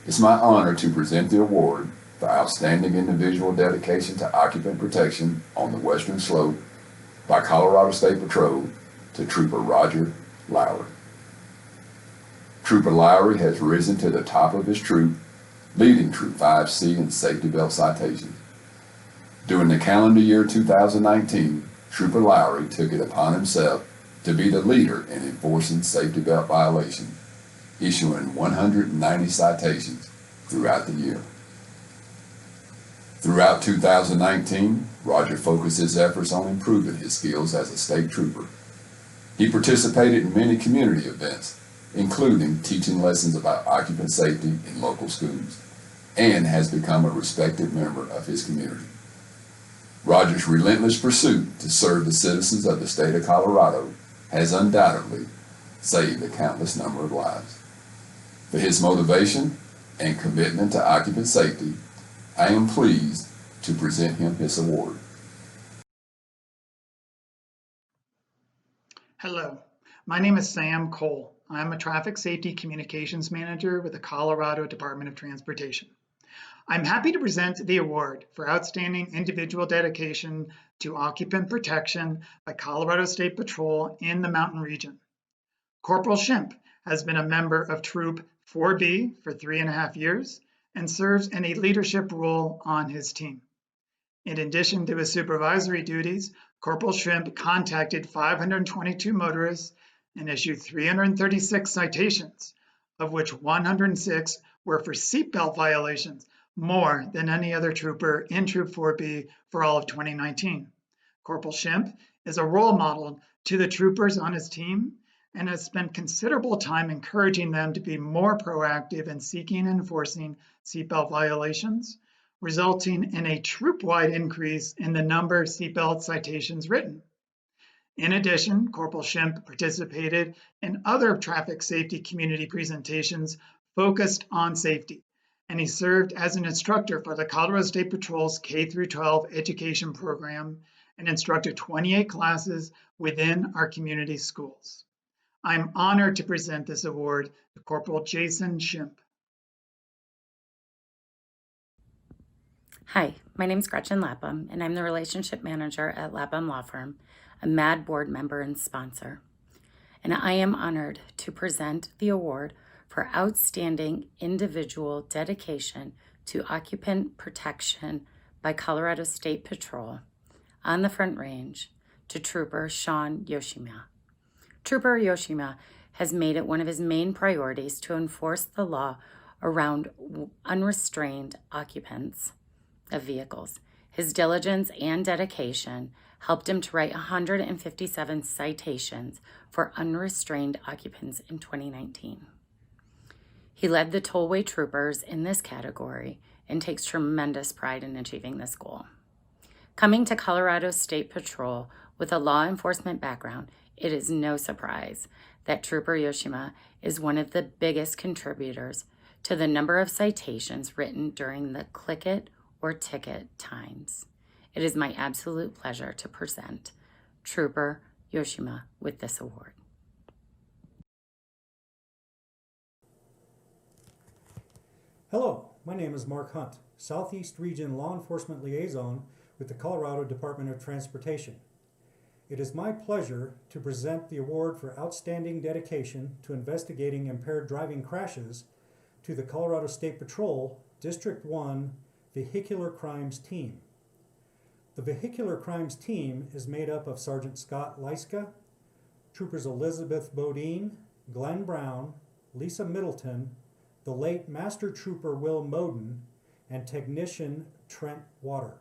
It's my honor to present the award for Outstanding Individual Dedication to Occupant Protection on the Western Slope by Colorado State Patrol to Trooper Roger Lowry. Trooper Lowry has risen to the top of his troop, leading Troop 5C in safety belt citations. During the calendar year 2019, Trooper Lowry took it upon himself to be the leader in enforcing safety belt violations, issuing 190 citations throughout the year. Throughout 2019, Roger focused his efforts on improving his skills as a state trooper. He participated in many community events, including teaching lessons about occupant safety in local schools, and has become a respected member of his community. Roger's relentless pursuit to serve the citizens of the state of Colorado has undoubtedly saved a countless number of lives. For his motivation and commitment to occupant safety, I am pleased to present him this award. Hello, my name is Sam Cole. I'm a Traffic Safety Communications Manager with the Colorado Department of Transportation. I'm happy to present the award for Outstanding Individual Dedication to Occupant Protection by Colorado State Patrol in the Mountain Region. Corporal Shimp has been a member of Troop 4B for 3.5 years and serves in a leadership role on his team. In addition to his supervisory duties, Corporal Shrimp contacted 522 motorists and issued 336 citations, of which 106 were for seatbelt violations, more than any other trooper in Troop 4B for all of 2019. Corporal Shimp is a role model to the troopers on his team and has spent considerable time encouraging them to be more proactive in seeking and enforcing seatbelt violations, resulting in a troop-wide increase in the number of seatbelt citations written. In addition, Corporal Shimp participated in other traffic safety community presentations focused on safety, and he served as an instructor for the Colorado State Patrol's K-12 education program and instructed 28 classes within our community schools. I'm honored to present this award to Corporal Jason Shimp. Hi, my name is Gretchen Lapham, and I'm the Relationship Manager at Lapham Law Firm, a MAD board member and sponsor. And I am honored to present the award for Outstanding Individual Dedication to Occupant Protection by Colorado State Patrol on the Front Range to Trooper Sean Yoshima. Trooper Yoshima has made it one of his main priorities to enforce the law around unrestrained occupants of vehicles. His diligence and dedication helped him to write 157 citations for unrestrained occupants in 2019. He led the tollway troopers in this category and takes tremendous pride in achieving this goal. Coming to Colorado State Patrol with a law enforcement background, it is no surprise that Trooper Yoshima is one of the biggest contributors to the number of citations written during the click it or ticket times. It is my absolute pleasure to present Trooper Yoshima with this award. Hello, my name is Mark Hunt, Southeast Region Law Enforcement Liaison with the Colorado Department of Transportation. It is my pleasure to present the award for Outstanding Dedication to Investigating Impaired Driving Crashes to the Colorado State Patrol District 1 Vehicular Crimes Team. The Vehicular Crimes Team is made up of Sergeant Scott Lyska, Troopers Elizabeth Bodine, Glenn Brown, Lisa Middleton, the late Master Trooper Will Moden, and Technician Trent Water.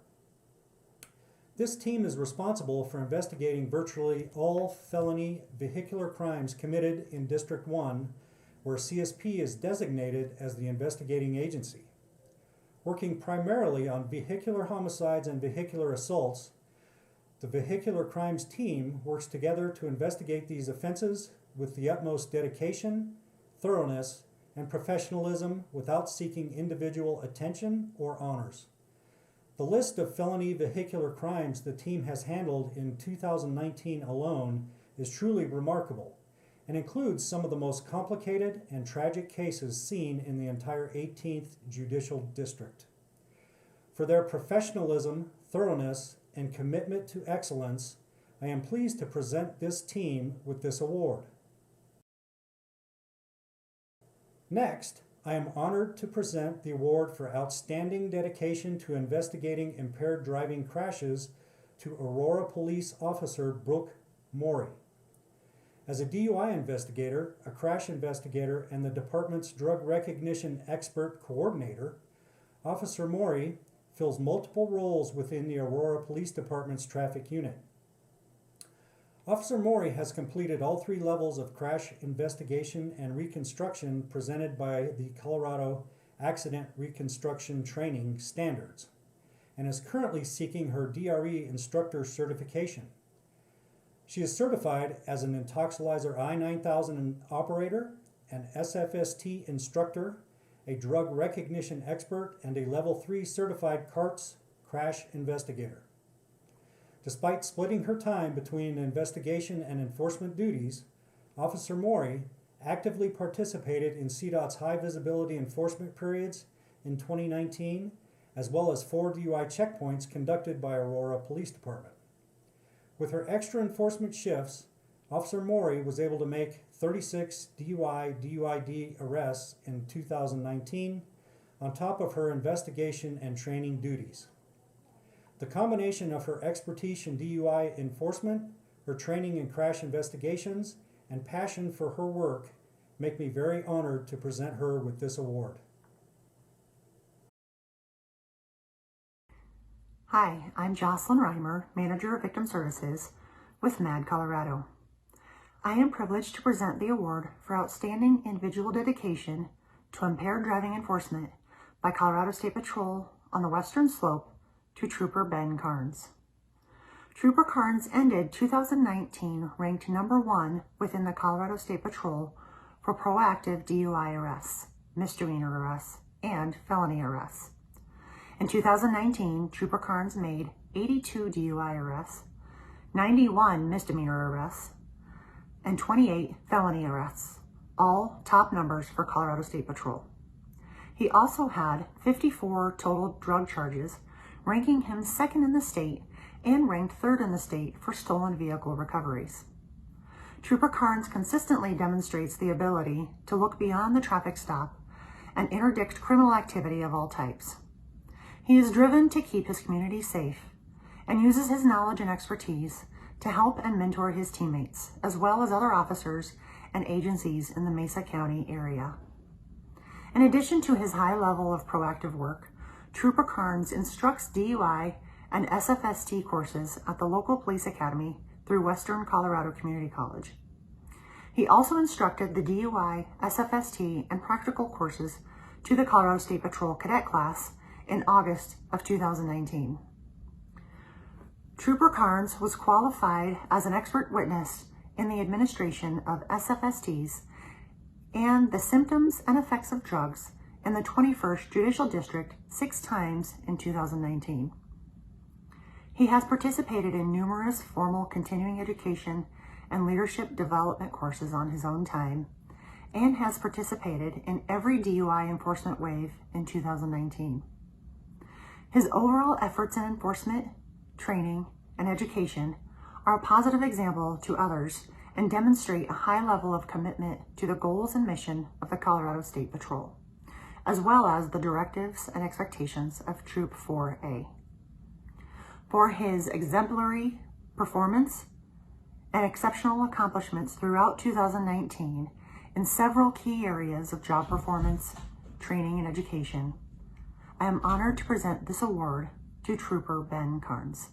This team is responsible for investigating virtually all felony vehicular crimes committed in District 1, where CSP is designated as the investigating agency. Working primarily on vehicular homicides and vehicular assaults, the Vehicular Crimes Team works together to investigate these offenses with the utmost dedication, thoroughness, and professionalism without seeking individual attention or honors. The list of felony vehicular crimes the team has handled in 2019 alone is truly remarkable, and includes some of the most complicated and tragic cases seen in the entire 18th Judicial District. For their professionalism, thoroughness, and commitment to excellence, I am pleased to present this team with this award. Next, I am honored to present the award for outstanding dedication to investigating impaired driving crashes to Aurora Police Officer Brooke Morey. As a DUI investigator, a crash investigator, and the department's drug recognition expert coordinator, Officer Morey fills multiple roles within the Aurora Police Department's traffic unit. Officer Morey has completed all 3 levels of crash investigation and reconstruction presented by the Colorado Accident Reconstruction Training Standards, and is currently seeking her DRE instructor certification. She is certified as an Intoxilizer I-9000 operator, an SFST instructor, a drug recognition expert, and a Level 3 certified CARTS crash investigator. Despite splitting her time between investigation and enforcement duties, Officer Morey actively participated in CDOT's high visibility enforcement periods in 2019, as well as 4 DUI checkpoints conducted by Aurora Police Department. With her extra enforcement shifts, Officer Morey was able to make 36 DUI/DUID arrests in 2019, on top of her investigation and training duties. The combination of her expertise in DUI enforcement, her training in crash investigations, and passion for her work make me very honored to present her with this award. Hi, I'm Jocelyn Reimer, Manager of Victim Services with MAD Colorado. I am privileged to present the award for outstanding individual dedication to impaired driving enforcement by Colorado State Patrol on the Western Slope to Trooper Ben Carnes. Trooper Carnes ended 2019 ranked number 1 within the Colorado State Patrol for proactive DUI arrests, misdemeanor arrests, and felony arrests. In 2019, Trooper Carnes made 82 DUI arrests, 91 misdemeanor arrests, and 28 felony arrests, all top numbers for Colorado State Patrol. He also had 54 total drug charges, ranking him 2nd in the state and ranked 3rd in the state for stolen vehicle recoveries. Trooper Carnes consistently demonstrates the ability to look beyond the traffic stop and interdict criminal activity of all types. He is driven to keep his community safe and uses his knowledge and expertise to help and mentor his teammates, as well as other officers and agencies in the Mesa County area. In addition to his high level of proactive work, Trooper Carnes instructs DUI and SFST courses at the local police academy through Western Colorado Community College. He also instructed the DUI, SFST, and practical courses to the Colorado State Patrol cadet class in August of 2019. Trooper Carnes was qualified as an expert witness in the administration of SFSTs and the symptoms and effects of drugs in the 21st Judicial District 6 times in 2019. He has participated in numerous formal continuing education and leadership development courses on his own time and has participated in every DUI enforcement wave in 2019. His overall efforts in enforcement, training, and education are a positive example to others and demonstrate a high level of commitment to the goals and mission of the Colorado State Patrol, as well as the directives and expectations of Troop 4A. For his exemplary performance and exceptional accomplishments throughout 2019 in several key areas of job performance, training, and education, I am honored to present this award to Trooper Ben Carnes.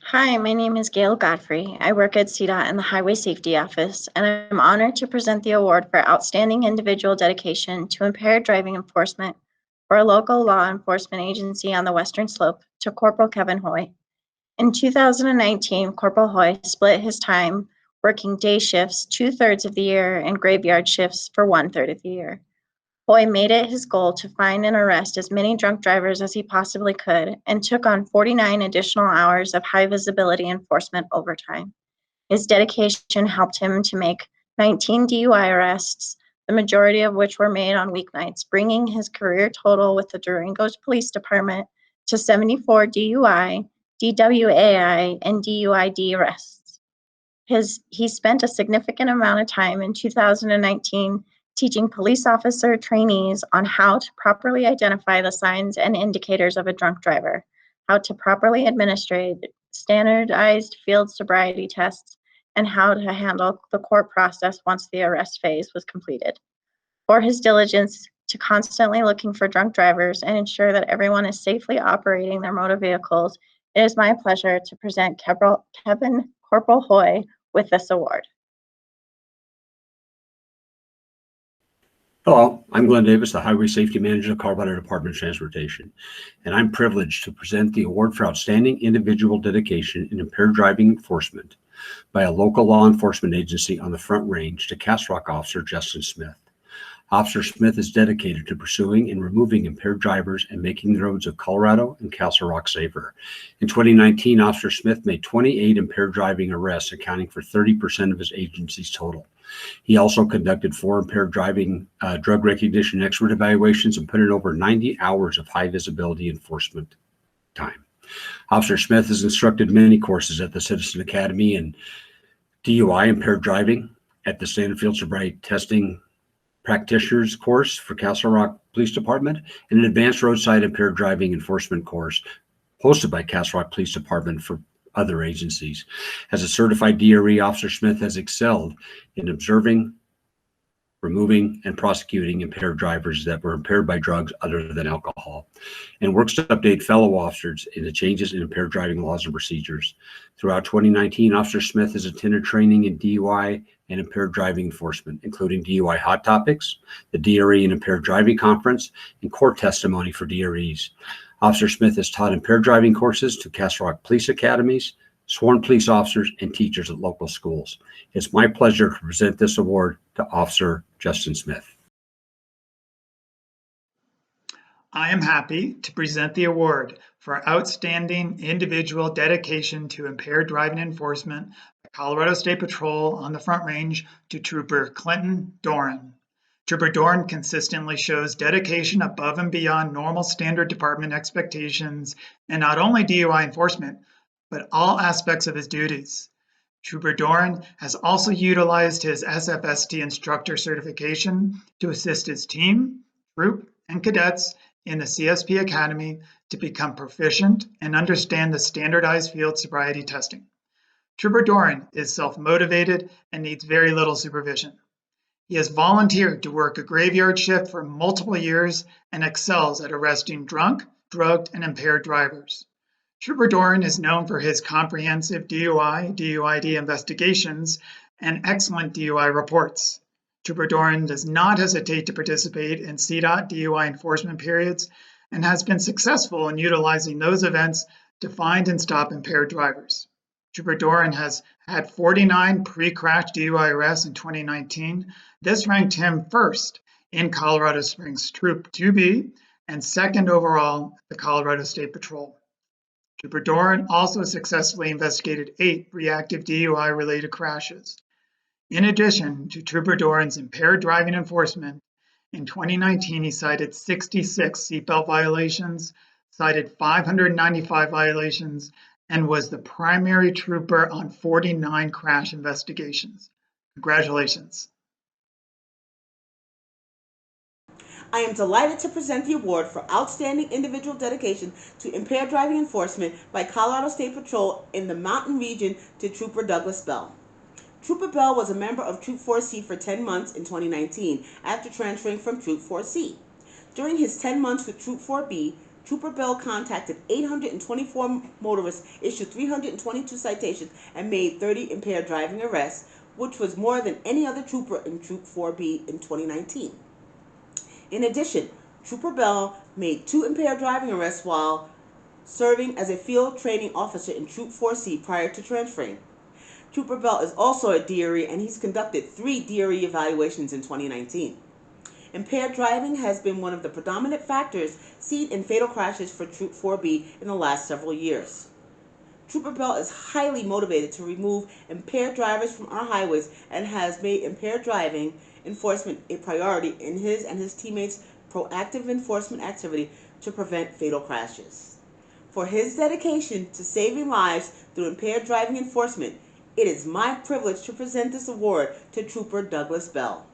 Hi, my name is Gail Godfrey. I work at CDOT in the Highway Safety Office, and I'm honored to present the award for outstanding individual dedication to impaired driving enforcement for a local law enforcement agency on the Western Slope to Corporal Kevin Hoy. In 2019, Corporal Hoy split his time working day shifts 2/3 of the year and graveyard shifts for 1/3 of the year. Hoy made it his goal to find and arrest as many drunk drivers as he possibly could and took on 49 additional hours of high visibility enforcement overtime. His dedication helped him to make 19 DUI arrests, the majority of which were made on weeknights, bringing his career total with the Durango Police Department to 74 DUI, DWAI, and DUID arrests. He spent a significant amount of time in 2019 teaching police officer trainees on how to properly identify the signs and indicators of a drunk driver, how to properly administer standardized field sobriety tests, and how to handle the court process once the arrest phase was completed. For his diligence to constantly looking for drunk drivers and ensure that everyone is safely operating their motor vehicles, it is my pleasure to present Kevin Corporal Hoy with this award. Hello, I'm Glenn Davis, the Highway Safety Manager of the Colorado Department of Transportation, and I'm privileged to present the award for outstanding individual dedication in impaired driving enforcement by a local law enforcement agency on the Front Range to Castle Rock Officer Justin Smith. Officer Smith is dedicated to pursuing and removing impaired drivers and making the roads of Colorado and Castle Rock safer. In 2019, Officer Smith made 28 impaired driving arrests, accounting for 30% of his agency's total. He also conducted 4 impaired driving drug recognition expert evaluations and put in over 90 hours of high visibility enforcement time. Officer Smith has instructed many courses at the Citizen Academy in DUI impaired driving, at the Standard Field Sobriety Testing Practitioners course for Castle Rock Police Department, and an advanced roadside impaired driving enforcement course hosted by Castle Rock Police Department for other agencies. As a certified DRE, Officer Smith has excelled in observing, removing, and prosecuting impaired drivers that were impaired by drugs other than alcohol, and works to update fellow officers in the changes in impaired driving laws and procedures. Throughout 2019, Officer Smith has attended training in DUI and impaired driving enforcement, including DUI Hot Topics, the DRE and Impaired Driving Conference, and court testimony for DREs. Officer Smith has taught impaired driving courses to Castle Rock Police Academies, sworn police officers, and teachers at local schools. It's my pleasure to present this award to Officer Justin Smith. I am happy to present the award for outstanding individual dedication to impaired driving enforcement by Colorado State Patrol on the Front Range to Trooper Clinton Doran. Trooper Doran consistently shows dedication above and beyond normal standard department expectations in not only DUI enforcement, but all aspects of his duties. Trooper Doran has also utilized his SFST instructor certification to assist his team, troop, and cadets in the CSP Academy to become proficient and understand the standardized field sobriety testing. Trooper Doran is self-motivated and needs very little supervision. He has volunteered to work a graveyard shift for multiple years and excels at arresting drunk, drugged, and impaired drivers. Trooper Doran is known for his comprehensive DUI, DUID investigations, and excellent DUI reports. Trooper Doran does not hesitate to participate in CDOT DUI enforcement periods and has been successful in utilizing those events to find and stop impaired drivers. Trooper Doran has had 49 pre-crash DUI arrests in 2019. This ranked him first in Colorado Springs Troop 2B and second overall at the Colorado State Patrol. Trooper Doran also successfully investigated 8 reactive DUI-related crashes. In addition to Trooper Doran's impaired driving enforcement, in 2019 he cited 66 seatbelt violations, cited 595 violations, and was the primary trooper on 49 crash investigations. Congratulations. I am delighted to present the award for outstanding individual dedication to impaired driving enforcement by Colorado State Patrol in the Mountain Region to Trooper Douglas Bell. Trooper Bell was a member of Troop 4C for 10 months in 2019 after transferring from Troop 4C. During his 10 months with Troop 4B, Trooper Bell contacted 824 motorists, issued 322 citations, and made 30 impaired driving arrests, which was more than any other trooper in Troop 4B in 2019. In addition, Trooper Bell made 2 impaired driving arrests while serving as a field training officer in Troop 4C prior to transferring. Trooper Bell is also a DRE, and he's conducted 3 DRE evaluations in 2019. impaired driving has been one of the predominant factors seen in fatal crashes for Troop 4B in the last several years. Trooper Bell is highly motivated to remove impaired drivers from our highways and has made impaired driving enforcement a priority in his and his teammates' proactive enforcement activity to prevent fatal crashes. For his dedication to saving lives through impaired driving enforcement, it is my privilege to present this award to Trooper Douglas Bell.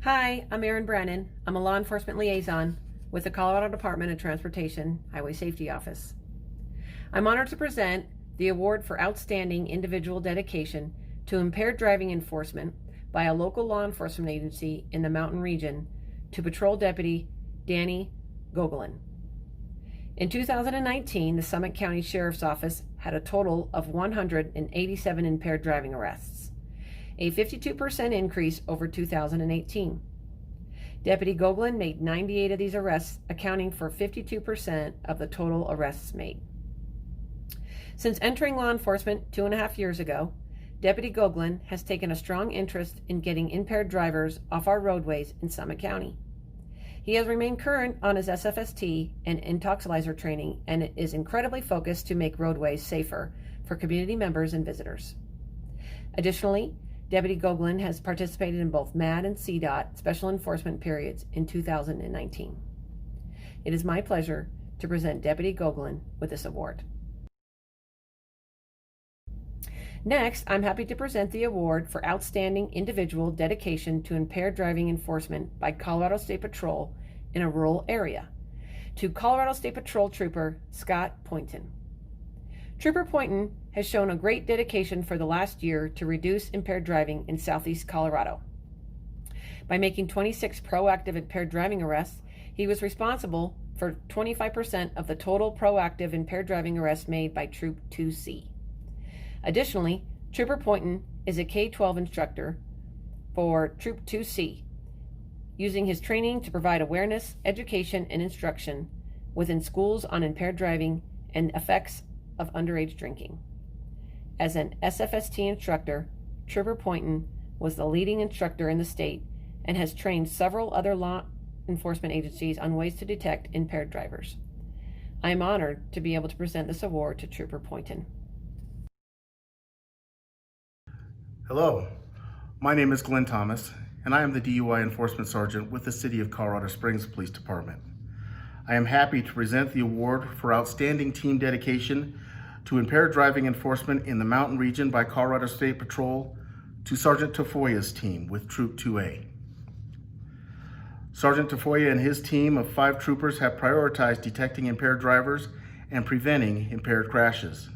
Hi, I'm Erin Brennan. I'm a law enforcement liaison with the Colorado Department of Transportation Highway Safety Office. I'm honored to present the Award for Outstanding Individual Dedication to Impaired Driving Enforcement by a local law enforcement agency in the Mountain Region to Patrol Deputy Danny Gogolin. In 2019, the Summit County Sheriff's Office had a total of 187 impaired driving arrests, a 52% increase over 2018. Deputy Gogolin made 98 of these arrests, accounting for 52% of the total arrests made. Since entering law enforcement 2.5 years ago, Deputy Gogolin has taken a strong interest in getting impaired drivers off our roadways in Summit County. He has remained current on his SFST and intoxilizer training and is incredibly focused to make roadways safer for community members and visitors. Additionally, Deputy Gogolin has participated in both MAD and CDOT special enforcement periods in 2019. It is my pleasure to present Deputy Gogolin with this award. Next, I'm happy to present the award for Outstanding Individual Dedication to Impaired Driving Enforcement by Colorado State Patrol in a Rural Area to Colorado State Patrol Trooper Scott Poynton. Trooper Poynton has shown a great dedication for the last year to reduce impaired driving in southeast Colorado. By making 26 proactive impaired driving arrests, he was responsible for 25% of the total proactive impaired driving arrests made by Troop 2C. Additionally, Trooper Poynton is a K-12 instructor for Troop 2C, using his training to provide awareness, education, and instruction within schools on impaired driving and effects of underage drinking. As an SFST instructor, Trooper Poynton was the leading instructor in the state and has trained several other law enforcement agencies on ways to detect impaired drivers. I am honored to be able to present this award to Trooper Poynton. Hello, my name is Glenn Thomas, and I am the DUI Enforcement Sergeant with the City of Colorado Springs Police Department. I am happy to present the award for Outstanding Team Dedication to Impaired Driving Enforcement in the Mountain Region by Colorado State Patrol to Sergeant Tafoya's team with Troop 2A. Sergeant Tafoya and his team of 5 troopers have prioritized detecting impaired drivers and preventing impaired crashes.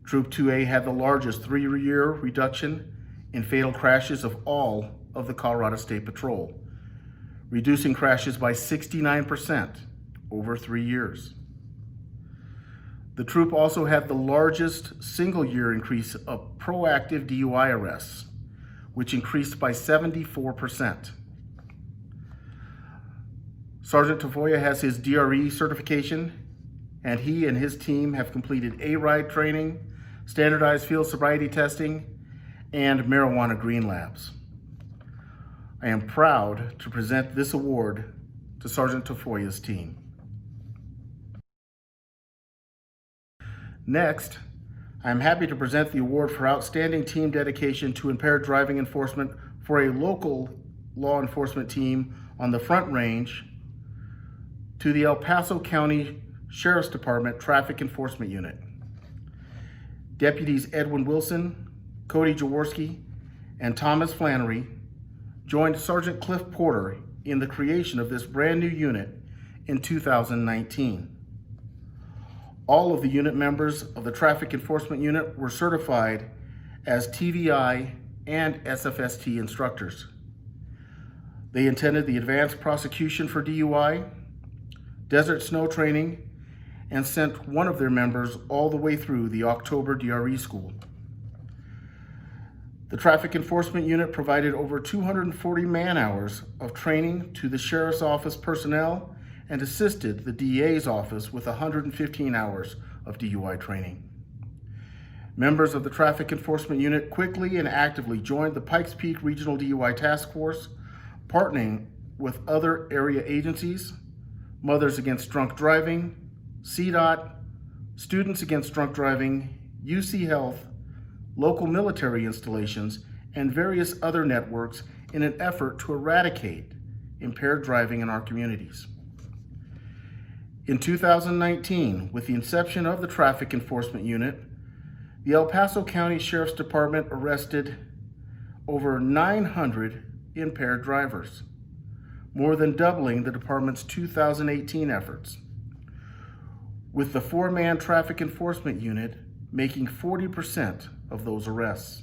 Troop 2A had the largest 3-year reduction in fatal crashes of all of the Colorado State Patrol, reducing crashes by 69% over 3 years. The troop also had the largest single-year increase of proactive DUI arrests, which increased by 74%. Sergeant Tafoya has his DRE certification, and he and his team have completed A-RIDE training, standardized field sobriety testing, and marijuana green labs. I am proud to present this award to Sergeant Tafoya's team. Next, I am happy to present the award for Outstanding Team Dedication to Impaired Driving Enforcement for a local law enforcement team on the Front Range to the El Paso County Sheriff's Department Traffic Enforcement Unit. Deputies Edwin Wilson, Cody Jaworski, and Thomas Flannery joined Sergeant Cliff Porter in the creation of this brand new unit in 2019. All of the unit members of the Traffic Enforcement Unit were certified as TVI and SFST instructors. They attended the Advanced Prosecution for DUI, Desert Snow Training, and sent one of their members all the way through the October DRE school. The Traffic Enforcement Unit provided over 240 man-hours of training to the Sheriff's Office personnel and assisted the DA's office with 115 hours of DUI training. Members of the Traffic Enforcement Unit quickly and actively joined the Pikes Peak Regional DUI Task Force, partnering with other area agencies, Mothers Against Drunk Driving, CDOT, Students Against Drunk Driving, UC Health, local military installations, and various other networks in an effort to eradicate impaired driving in our communities. In 2019, with the inception of the Traffic Enforcement Unit, the El Paso County Sheriff's Department arrested over 900 impaired drivers, more than doubling the department's 2018 efforts, with the 4-man Traffic Enforcement Unit making 40% of those arrests.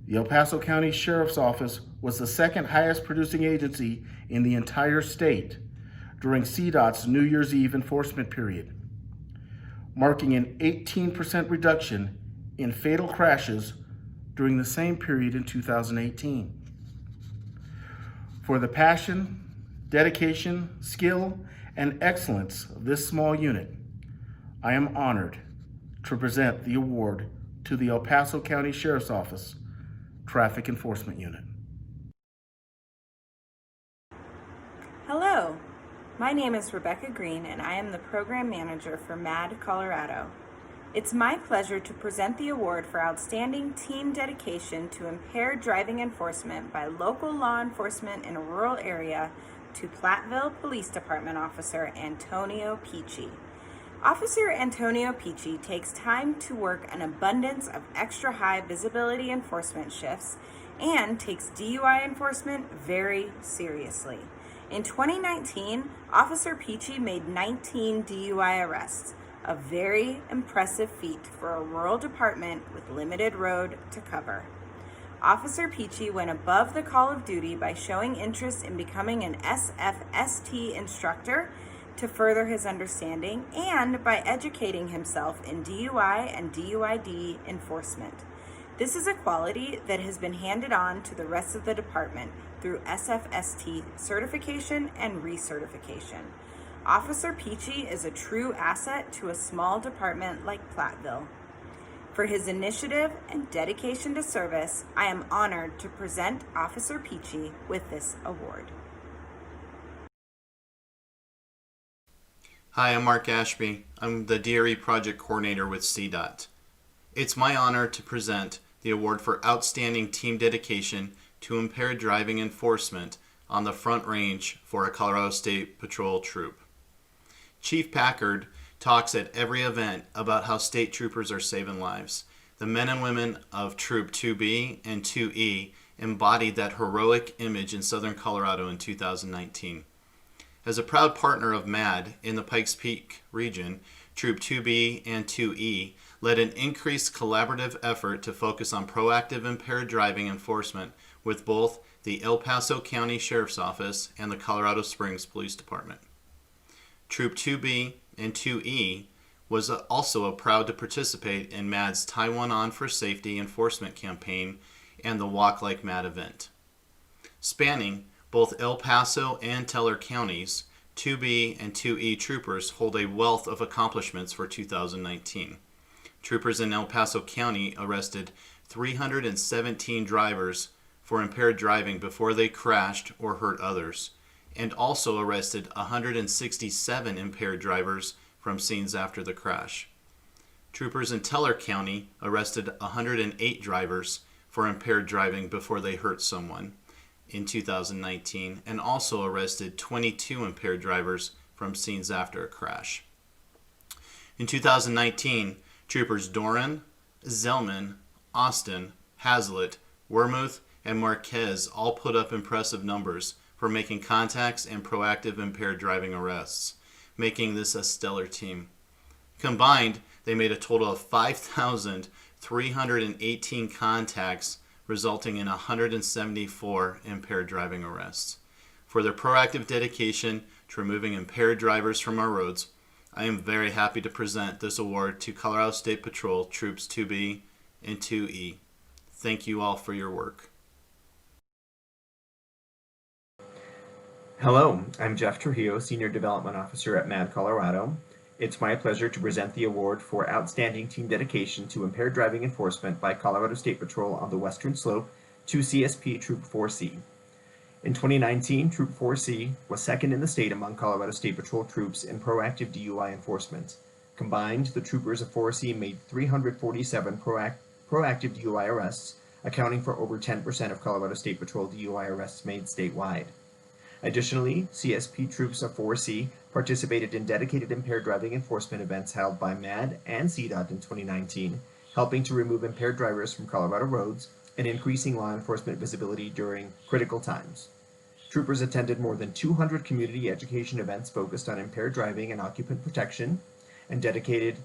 The El Paso County Sheriff's Office was the second highest producing agency in the entire state during CDOT's New Year's Eve enforcement period, marking an 18% reduction in fatal crashes during the same period in 2018. For the passion, dedication, skill, and excellence of this small unit, I am honored to present the award to the El Paso County Sheriff's Office Traffic Enforcement Unit. Hello, my name is Rebecca Green and I am the Program Manager for MAD Colorado. It's my pleasure to present the award for Outstanding Team Dedication to Impaired Driving Enforcement by local law enforcement in a rural area to Platteville Police Department Officer Antonio Peachy. Officer Antonio Peachy takes time to work an abundance of extra high visibility enforcement shifts and takes DUI enforcement very seriously. In 2019, Officer Peachy made 19 DUI arrests, a very impressive feat for a rural department with limited road to cover. Officer Peachy went above the call of duty by showing interest in becoming an SFST instructor to further his understanding and by educating himself in DUI and DUID enforcement. This is a quality that has been handed on to the rest of the department through SFST certification and recertification. Officer Peachy is a true asset to a small department like Platteville. For his initiative and dedication to service, I am honored to present Officer Peachy with this award. Hi, I'm Mark Ashby. I'm the DRE Project Coordinator with CDOT. It's my honor to present the award for Outstanding Team Dedication to Impaired Driving Enforcement on the Front Range for a Colorado State Patrol troop. Chief Packard talks at every event about how state troopers are saving lives. The men and women of Troop 2B and 2E embodied that heroic image in southern Colorado in 2019. As a proud partner of MAD in the Pikes Peak region, Troop 2B and 2E led an increased collaborative effort to focus on proactive impaired driving enforcement with both the El Paso County Sheriff's Office and the Colorado Springs Police Department. Troop 2B and 2E was also proud to participate in MAD's Taiwan On for Safety enforcement campaign and the Walk Like MAD event. Spanning both El Paso and Teller counties, 2B and 2E troopers hold a wealth of accomplishments for 2019. Troopers in El Paso County arrested 317 drivers for impaired driving before they crashed or hurt others, and also arrested 167 impaired drivers from scenes after the crash. Troopers in Teller County arrested 108 drivers for impaired driving before they hurt someone in 2019, and also arrested 22 impaired drivers from scenes after a crash. In 2019, Troopers Doran, Zellman, Austin, Hazlitt, Wormuth, and Marquez all put up impressive numbers for making contacts and proactive impaired driving arrests, making this a stellar team. Combined, they made a total of 5,318 contacts, resulting in 174 impaired driving arrests. For their proactive dedication to removing impaired drivers from our roads, I am very happy to present this award to Colorado State Patrol Troops 2B and 2E. Thank you all for your work. Hello, I'm Jeff Trujillo, Senior Development Officer at MAD Colorado, It's my pleasure to present the award for outstanding team dedication to impaired driving enforcement by Colorado State Patrol on the Western Slope to CSP Troop 4C. In 2019, Troop 4C was second in the state among Colorado State Patrol troops in proactive DUI enforcement. Combined, the troopers of 4C made 347 proactive DUI arrests, accounting for over 10% of Colorado State Patrol DUI arrests made statewide. Additionally, CSP troops of 4C participated in dedicated impaired driving enforcement events held by MAD and CDOT in 2019, helping to remove impaired drivers from Colorado roads and increasing law enforcement visibility during critical times. Troopers attended more than 200 community education events focused on impaired driving and occupant protection, and educated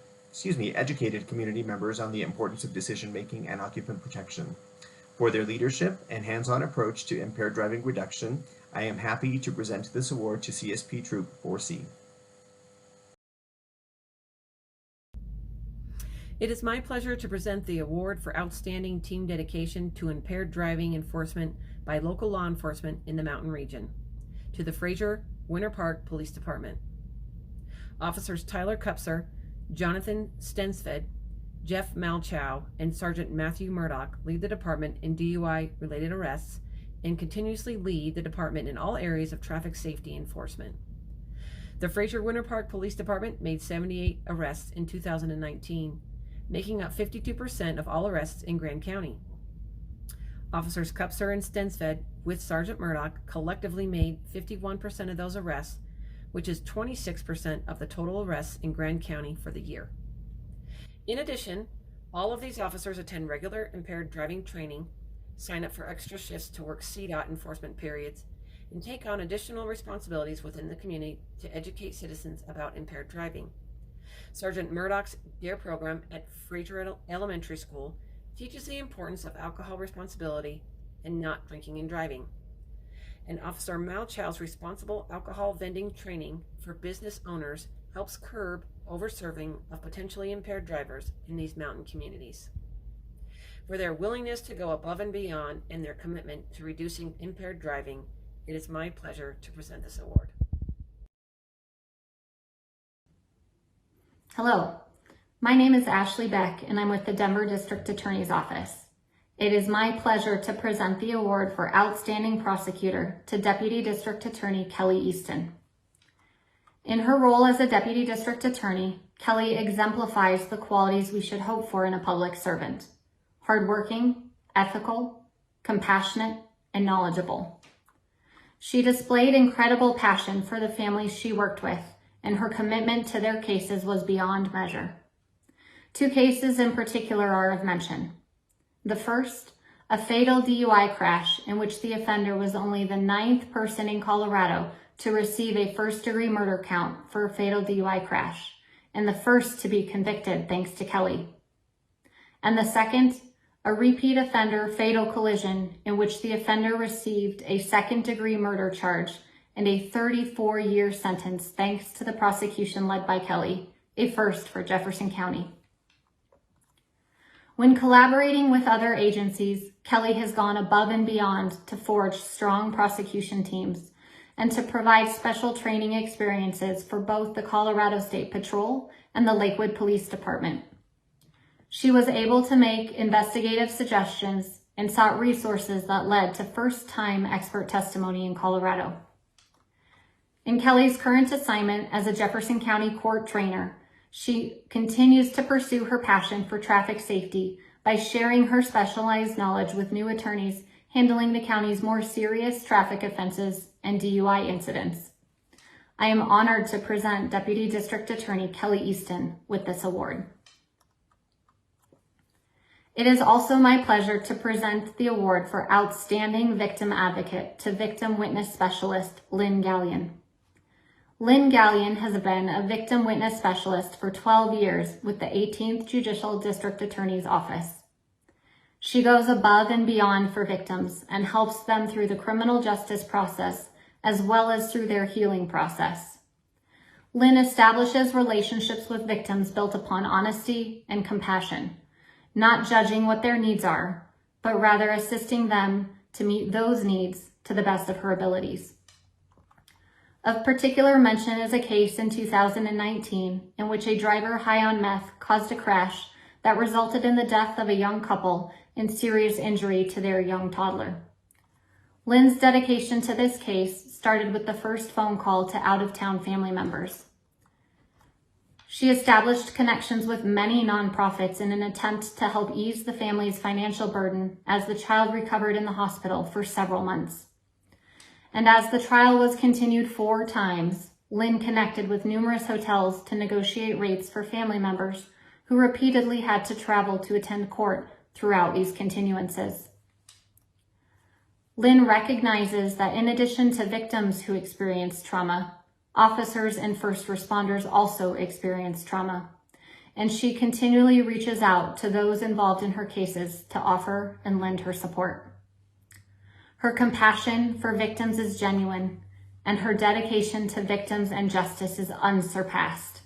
community members on the importance of decision-making and occupant protection. For their leadership and hands-on approach to impaired driving reduction, I am happy to present this award to CSP Troop 4C. It is my pleasure to present the award for outstanding team dedication to impaired driving enforcement by local law enforcement in the Mountain Region to the Fraser Winter Park Police Department. Officers Tyler Kupser, Jonathan Stensfeld, Jeff Malchow, and Sergeant Matthew Murdoch lead the department in DUI-related arrests and continuously lead the department in all areas of traffic safety enforcement. The Fraser Winter Park Police Department made 78 arrests in 2019, making up 52% of all arrests in Grand County. Officers Kupser and Stensfeld with Sergeant Murdoch collectively made 51% of those arrests, which is 26% of the total arrests in Grand County for the year. In addition, all of these officers attend regular impaired driving training, sign up for extra shifts to work CDOT enforcement periods, and take on additional responsibilities within the community to educate citizens about impaired driving. Sergeant Murdoch's DARE program at Fraser Elementary School teaches the importance of alcohol responsibility and not drinking and driving. And Officer Malchow's responsible alcohol vending training for business owners helps curb overserving of potentially impaired drivers in these mountain communities. For their willingness to go above and beyond and their commitment to reducing impaired driving, it is my pleasure to present this award. Hello, my name is Ashley Beck and I'm with the Denver District Attorney's Office. It is my pleasure to present the award for Outstanding Prosecutor to Deputy District Attorney Kelly Easton. In her role as a Deputy District Attorney, Kelly exemplifies the qualities we should hope for in a public servant: hardworking, ethical, compassionate, and knowledgeable. She displayed incredible passion for the families she worked with, and her commitment to their cases was beyond measure. 2 cases in particular are of mention. The first, a fatal DUI crash in which the offender was only the 9th person in Colorado to receive a first-degree murder count for a fatal DUI crash, and the first to be convicted thanks to Kelly. And the second, a repeat offender fatal collision in which the offender received a second-degree murder charge and a 34-year sentence thanks to the prosecution led by Kelly, a first for Jefferson County. When collaborating with other agencies, Kelly has gone above and beyond to forge strong prosecution teams and to provide special training experiences for both the Colorado State Patrol and the Lakewood Police Department. She was able to make investigative suggestions and sought resources that led to first-time expert testimony in Colorado. In Kelly's current assignment as a Jefferson County court trainer, she continues to pursue her passion for traffic safety by sharing her specialized knowledge with new attorneys handling the county's more serious traffic offenses and DUI incidents. I am honored to present Deputy District Attorney Kelly Easton with this award. It is also my pleasure to present the award for Outstanding Victim Advocate to Victim Witness Specialist Lynn Gallion. Lynn Gallion has been a victim witness specialist for 12 years with the 18th Judicial District Attorney's Office. She goes above and beyond for victims and helps them through the criminal justice process as well as through their healing process. Lynn establishes relationships with victims built upon honesty and compassion, not judging what their needs are, but rather assisting them to meet those needs to the best of her abilities. Of particular mention is a case in 2019 in which a driver high on meth caused a crash that resulted in the death of a young couple and serious injury to their young toddler. Lynn's dedication to this case started with the first phone call to out-of-town family members. She established connections with many nonprofits in an attempt to help ease the family's financial burden as the child recovered in the hospital for several months. And as the trial was continued 4 times, Lynn connected with numerous hotels to negotiate rates for family members who repeatedly had to travel to attend court throughout these continuances. Lynn recognizes that in addition to victims who experience trauma, officers and first responders also experience trauma, and she continually reaches out to those involved in her cases to offer and lend her support. Her compassion for victims is genuine, and her dedication to victims and justice is unsurpassed.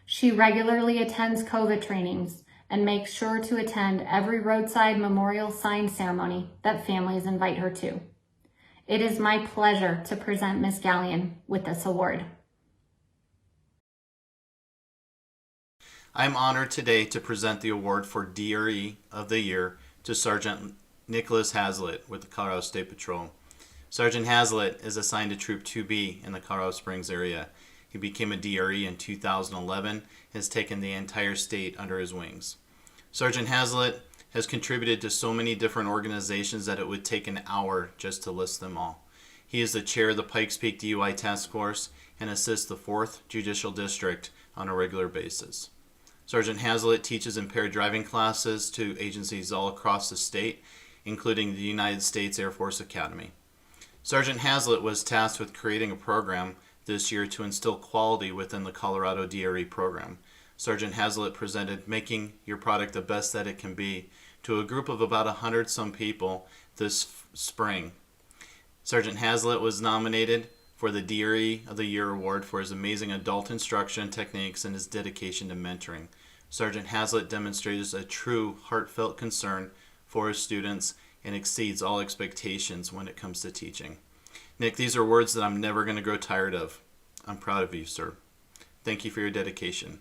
She regularly attends COVID trainings and makes sure to attend every roadside memorial sign ceremony that families invite her to. It is my pleasure to present Ms. Gallion with this award. I'm honored today to present the award for DRE of the Year to Sergeant Nicholas Hazlitt with the Colorado State Patrol. Sergeant Hazlitt is assigned to Troop 2B in the Colorado Springs area. He became a DRE in 2011 and has taken the entire state under his wings. Sergeant Hazlitt has contributed to so many different organizations that it would take an hour just to list them all. He is the chair of the Pikes Peak DUI Task Force and assists the 4th Judicial District on a regular basis. Sergeant Hazlitt teaches impaired driving classes to agencies all across the state, including the United States Air Force Academy. Sergeant Hazlitt was tasked with creating a program this year to instill quality within the Colorado DRE program. Sergeant Hazlitt presented Making Your Product the Best That It Can Be to a group of about 100-some people this spring. Sergeant Hazlitt was nominated for the DRE of the Year award for his amazing adult instruction techniques and his dedication to mentoring. Sergeant Hazlitt demonstrates a true heartfelt concern for his students and exceeds all expectations when it comes to teaching. Nick, these are words that I'm never going to grow tired of. I'm proud of you, sir. Thank you for your dedication.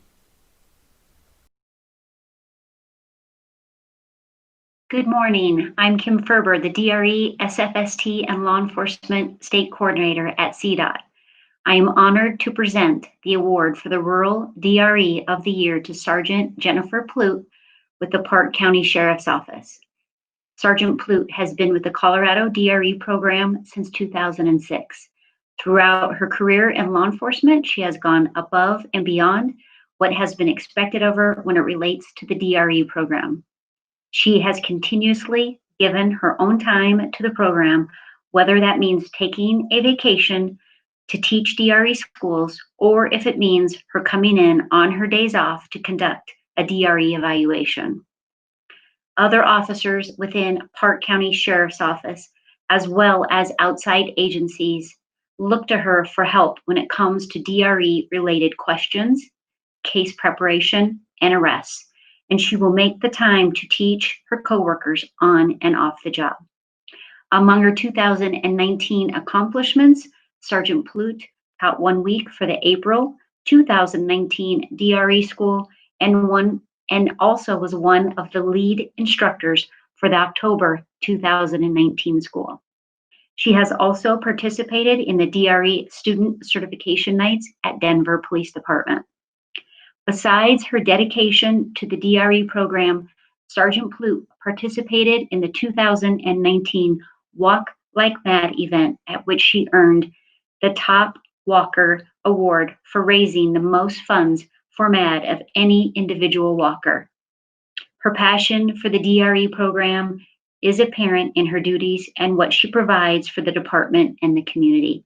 Good morning. I'm Kim Ferber, the DRE, SFST, and Law Enforcement State Coordinator at CDOT. I am honored to present the award for the Rural DRE of the Year to Sergeant Jennifer Plute with the Park County Sheriff's Office. Sergeant Plute has been with the Colorado DRE program since 2006. Throughout her career in law enforcement, she has gone above and beyond what has been expected of her when it relates to the DRE program. She has continuously given her own time to the program, whether that means taking a vacation to teach DRE schools, or if it means her coming in on her days off to conduct a DRE evaluation. Other officers within Park County Sheriff's Office, as well as outside agencies, look to her for help when it comes to DRE-related questions, case preparation, and arrests, and she will make the time to teach her coworkers on and off the job. Among her 2019 accomplishments, Sergeant Plute taught 1 week for the April 2019 DRE school and also was one of the lead instructors for the October 2019 school. She has also participated in the DRE student certification nights at Denver Police Department. Besides her dedication to the DRE program, Sergeant Plute participated in the 2019 Walk Like Mad event, at which she earned the Top Walker Award for raising the most funds for MAD of any individual walker. Her passion for the DRE program is apparent in her duties and what she provides for the department and the community.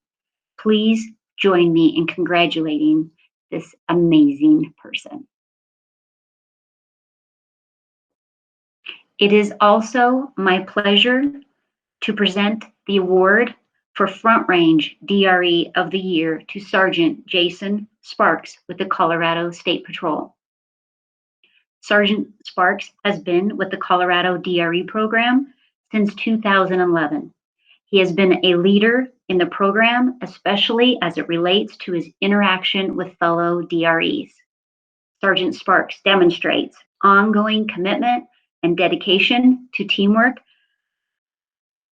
Please join me in congratulating this amazing person. It is also my pleasure to present the award for Front Range DRE of the Year to Sergeant Jason Sparks with the Colorado State Patrol. Sergeant Sparks has been with the Colorado DRE program since 2011. He has been a leader in the program, especially as it relates to his interaction with fellow DREs. Sergeant Sparks demonstrates ongoing commitment and dedication to teamwork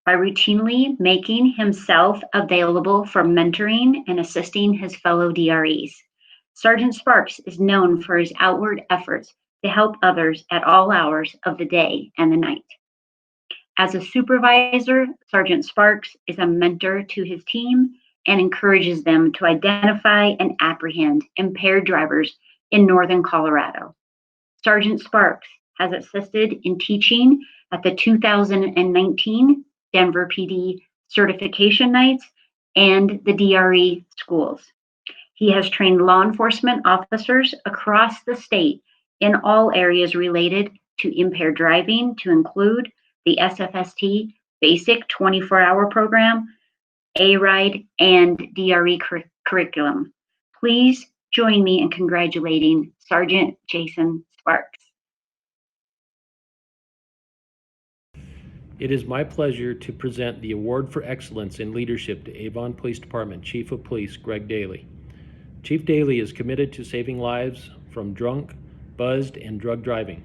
by routinely making himself available for mentoring and assisting his fellow DREs. Sergeant Sparks is known for his outward efforts to help others at all hours of the day and the night. As a supervisor, Sergeant Sparks is a mentor to his team and encourages them to identify and apprehend impaired drivers in northern Colorado. Sergeant Sparks has assisted in teaching at the 2019 Denver PD certification nights and the DRE schools. He has trained law enforcement officers across the state in all areas related to impaired driving, to include the SFST Basic 24-hour program, A-RIDE, and DRE curriculum. Please join me in congratulating Sergeant Jason Sparks. It is my pleasure to present the Award for Excellence in Leadership to Avon Police Department Chief of Police Greg Daly. Chief Daly is committed to saving lives from drunk, buzzed, and drug driving.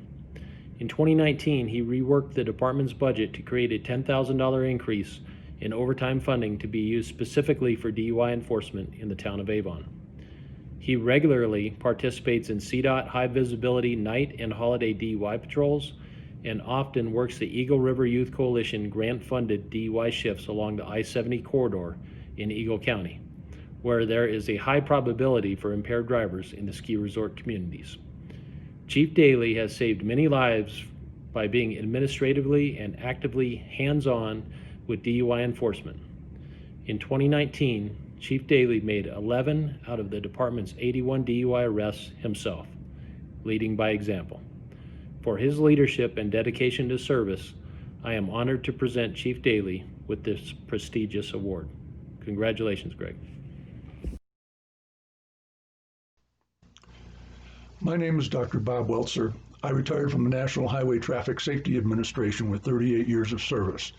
In 2019, he reworked the department's budget to create a $10,000 increase in overtime funding to be used specifically for DUI enforcement in the town of Avon. He regularly participates in CDOT high-visibility night and holiday DUI patrols and often works the Eagle River Youth Coalition grant-funded DUI shifts along the I-70 corridor in Eagle County, where there is a high probability for impaired drivers in the ski resort communities. Chief Daly has saved many lives by being administratively and actively hands-on with DUI enforcement. In 2019, Chief Daly made 11 out of the department's 81 DUI arrests himself, leading by example. For his leadership and dedication to service, I am honored to present Chief Daly with this prestigious award. Congratulations, Greg. My name is Dr. Bob Weltzer. I retired from the National Highway Traffic Safety Administration with 38 years of service,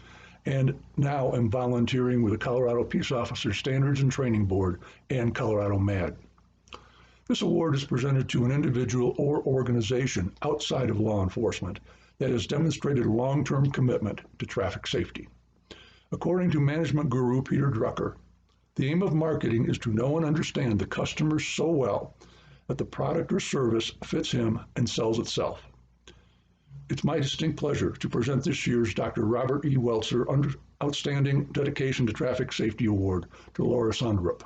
and now am volunteering with the Colorado Peace Officer Standards and Training Board and Colorado MAD. This award is presented to an individual or organization outside of law enforcement that has demonstrated long-term commitment to traffic safety. According to management guru Peter Drucker, the aim of marketing is to know and understand the customer so well that the product or service fits him and sells itself. It's my distinct pleasure to present this year's Dr. Robert E. Weltzer Outstanding Dedication to Traffic Safety Award to Laura Sondrup.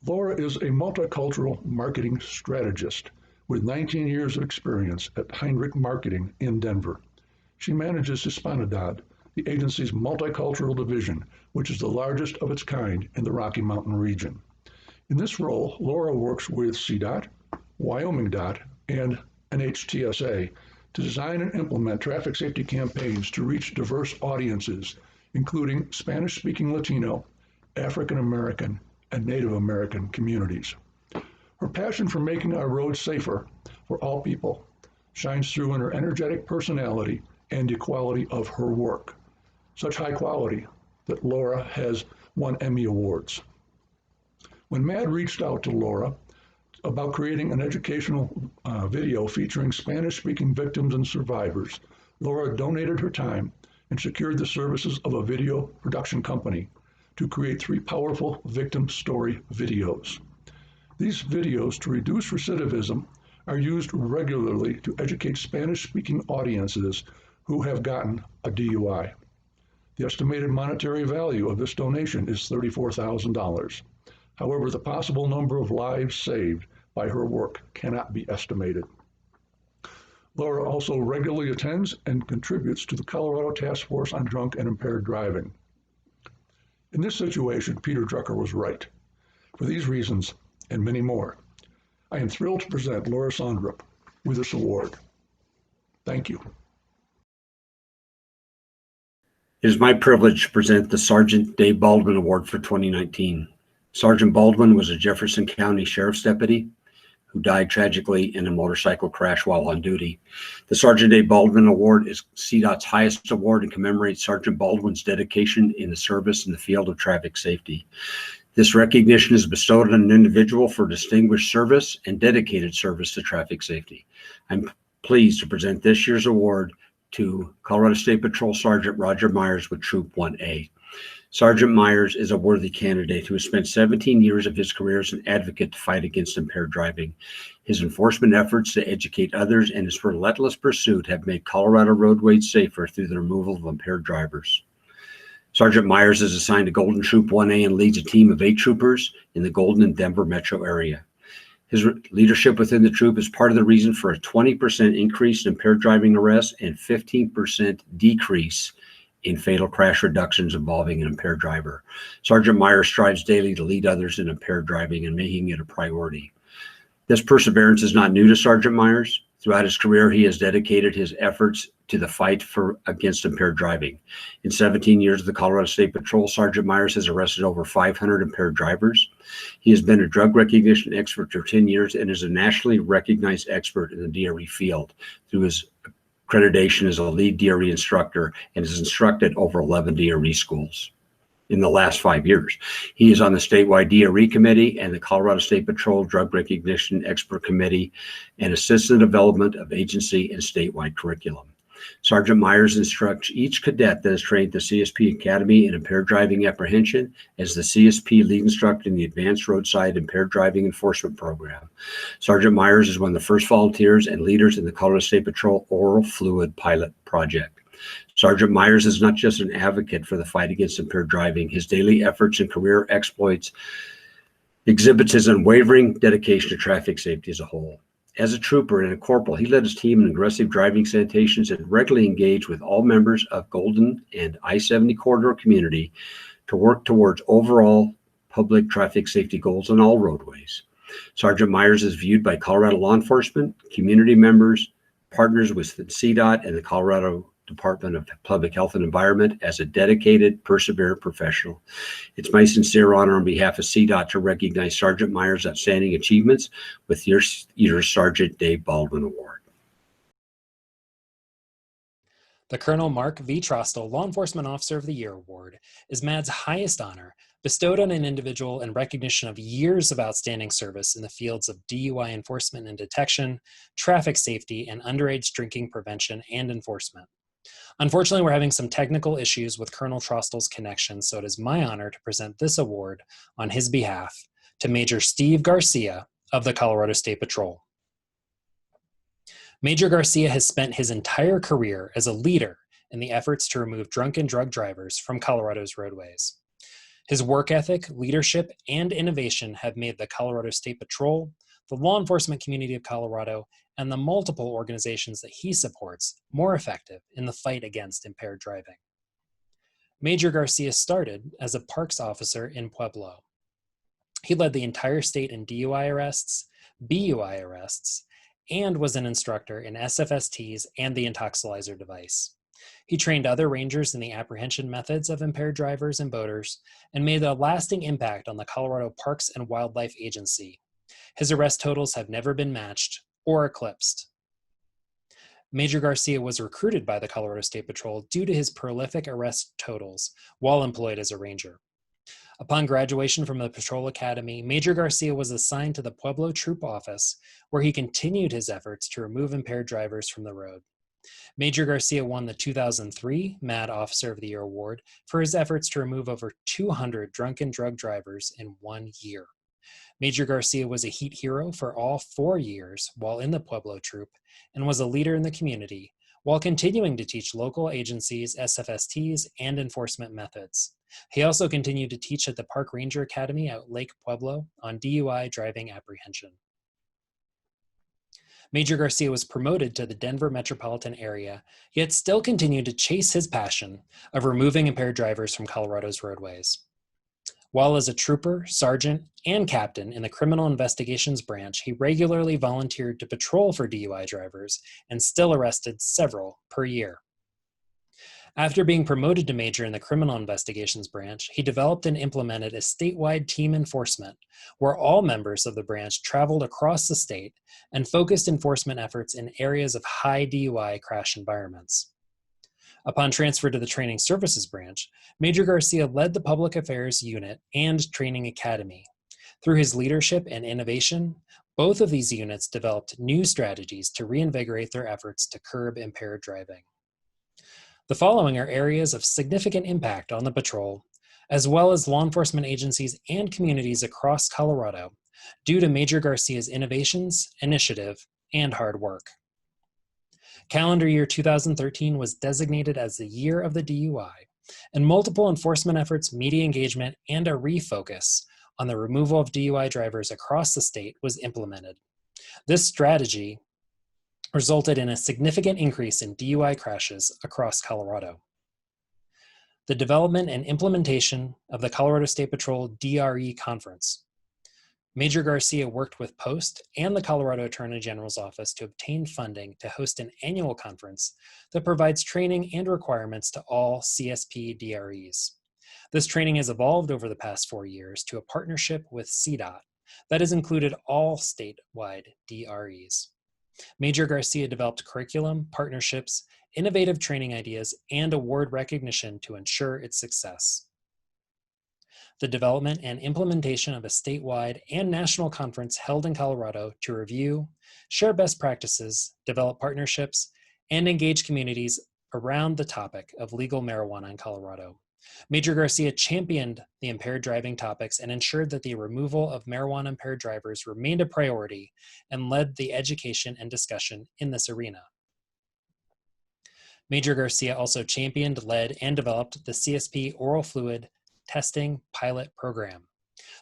Laura is a multicultural marketing strategist with 19 years of experience at Heinrich Marketing in Denver. She manages Hispanidad, the agency's multicultural division, which is the largest of its kind in the Rocky Mountain region. In this role, Laura works with CDOT, Wyoming DOT, and NHTSA to design and implement traffic safety campaigns to reach diverse audiences, including Spanish-speaking Latino, African American, and Native American communities. Her passion for making our roads safer for all people shines through in her energetic personality and the quality of her work. Such high quality that Laura has won Emmy Awards. When MAD reached out to Laura about creating an educational video featuring Spanish-speaking victims and survivors, Laura donated her time and secured the services of a video production company to create 3 powerful victim story videos. These videos, to reduce recidivism, are used regularly to educate Spanish-speaking audiences who have gotten a DUI. The estimated monetary value of this donation is $34,000. However, the possible number of lives saved by her work cannot be estimated. Laura also regularly attends and contributes to the Colorado Task Force on Drunk and Impaired Driving. In this situation, Peter Drucker was right. For these reasons, and many more, I am thrilled to present Laura Sondrup with this award. Thank you. It is my privilege to present the Sergeant Dave Baldwin Award for 2019. Sergeant Baldwin was a Jefferson County Sheriff's Deputy, who died tragically in a motorcycle crash while on duty. The Sergeant A. Baldwin Award is CDOT's highest award and commemorates Sergeant Baldwin's dedication in the service in the field of traffic safety. This recognition is bestowed on an individual for distinguished service and dedicated service to traffic safety. I'm pleased to present this year's award to Colorado State Patrol Sergeant Roger Myers with Troop 1A. Sergeant Myers is a worthy candidate who has spent 17 years of his career as an advocate to fight against impaired driving. His enforcement efforts to educate others and his relentless pursuit have made Colorado roadways safer through the removal of impaired drivers. Sergeant Myers is assigned to Golden Troop 1A and leads a team of 8 troopers in the Golden and Denver metro area. His leadership within the troop is part of the reason for a 20% increase in impaired driving arrests and 15% decrease in fatal crash reductions involving an impaired driver. Sergeant Myers strives daily to lead others in impaired driving and making it a priority. This perseverance is not new to Sergeant Myers. Throughout his career, he has dedicated his efforts to the fight against impaired driving. In 17 years of the Colorado State Patrol, Sergeant Myers has arrested over 500 impaired drivers. He has been a drug recognition expert for 10 years and is a nationally recognized expert in the DRE field through his accreditation as a lead DRE instructor and has instructed over 11 DRE schools in the last 5 years. He is on the statewide DRE committee and the Colorado State Patrol Drug Recognition Expert Committee and assists the development of agency and statewide curriculum. Sergeant Myers instructs each cadet that is trained at the CSP Academy in impaired driving apprehension as the CSP lead instructor in the Advanced Roadside Impaired Driving Enforcement Program. Sergeant Myers is one of the first volunteers and leaders in the Colorado State Patrol Oral Fluid Pilot Project. Sergeant Myers is not just an advocate for the fight against impaired driving. His daily efforts and career exploits exhibits his unwavering dedication to traffic safety as a whole. As a trooper and a corporal, he led his team in aggressive driving citations and regularly engaged with all members of Golden and I-70 corridor community to work towards overall public traffic safety goals on all roadways. Sergeant Myers is viewed by Colorado law enforcement, community members, partners with CDOT and the Colorado Department of Public Health and Environment as a dedicated, perseverant professional. It's my sincere honor on behalf of CDOT to recognize Sergeant Myers' outstanding achievements with your Sergeant Dave Baldwin Award. The Colonel Mark V. Trostel Law Enforcement Officer of the Year Award is MAD's highest honor, bestowed on an individual in recognition of years of outstanding service in the fields of DUI enforcement and detection, traffic safety, and underage drinking prevention and enforcement. Unfortunately, we're having some technical issues with Colonel Trostel's connection, so it is my honor to present this award on his behalf to Major Steve Garcia of the Colorado State Patrol. Major Garcia has spent his entire career as a leader in the efforts to remove drunk and drug drivers from Colorado's roadways. His work ethic, leadership, and innovation have made the Colorado State Patrol, the law enforcement community of Colorado, and the multiple organizations that he supports more effective in the fight against impaired driving. Major Garcia started as a parks officer in Pueblo. He led the entire state in DUI arrests, BUI arrests, and was an instructor in SFSTs and the Intoxilizer device. He trained other rangers in the apprehension methods of impaired drivers and boaters and made a lasting impact on the Colorado Parks and Wildlife Agency. His arrest totals have never been matched or eclipsed. Major Garcia was recruited by the Colorado State Patrol due to his prolific arrest totals while employed as a ranger. Upon graduation from the Patrol Academy, Major Garcia was assigned to the Pueblo Troop Office, where he continued his efforts to remove impaired drivers from the road. Major Garcia won the 2003 MAD Officer of the Year Award for his efforts to remove over 200 drunken drug drivers in 1 year. Major Garcia was a heat hero for all 4 years while in the Pueblo Troop and was a leader in the community while continuing to teach local agencies SFSTs and enforcement methods. He also continued to teach at the Park Ranger Academy at Lake Pueblo on DUI driving apprehension. Major Garcia was promoted to the Denver metropolitan area, yet still continued to chase his passion of removing impaired drivers from Colorado's roadways. While as a trooper, sergeant, and captain in the Criminal Investigations Branch, he regularly volunteered to patrol for DUI drivers and still arrested several per year. After being promoted to major in the Criminal Investigations Branch, he developed and implemented a statewide team enforcement where all members of the branch traveled across the state and focused enforcement efforts in areas of high DUI crash environments. Upon transfer to the Training Services Branch, Major Garcia led the Public Affairs Unit and Training Academy. Through his leadership and innovation, both of these units developed new strategies to reinvigorate their efforts to curb impaired driving. The following are areas of significant impact on the patrol, as well as law enforcement agencies and communities across Colorado, due to Major Garcia's innovations, initiative, and hard work. Calendar year 2013 was designated as the year of the DUI, and multiple enforcement efforts, media engagement, and a refocus on the removal of DUI drivers across the state was implemented. This strategy resulted in a significant increase in DUI crashes across Colorado. The development and implementation of the Colorado State Patrol DRE Conference. Major Garcia worked with Post and the Colorado Attorney General's Office to obtain funding to host an annual conference that provides training and requirements to all CSP DREs. This training has evolved over the past 4 years to a partnership with CDOT that has included all statewide DREs. Major Garcia developed curriculum, partnerships, innovative training ideas, and award recognition to ensure its success. The development and implementation of a statewide and national conference held in Colorado to review, share best practices, develop partnerships, and engage communities around the topic of legal marijuana in Colorado. Major Garcia championed the impaired driving topics and ensured that the removal of marijuana-impaired drivers remained a priority and led the education and discussion in this arena. Major Garcia also championed, led, and developed the CSP Oral Fluid Testing Pilot Program.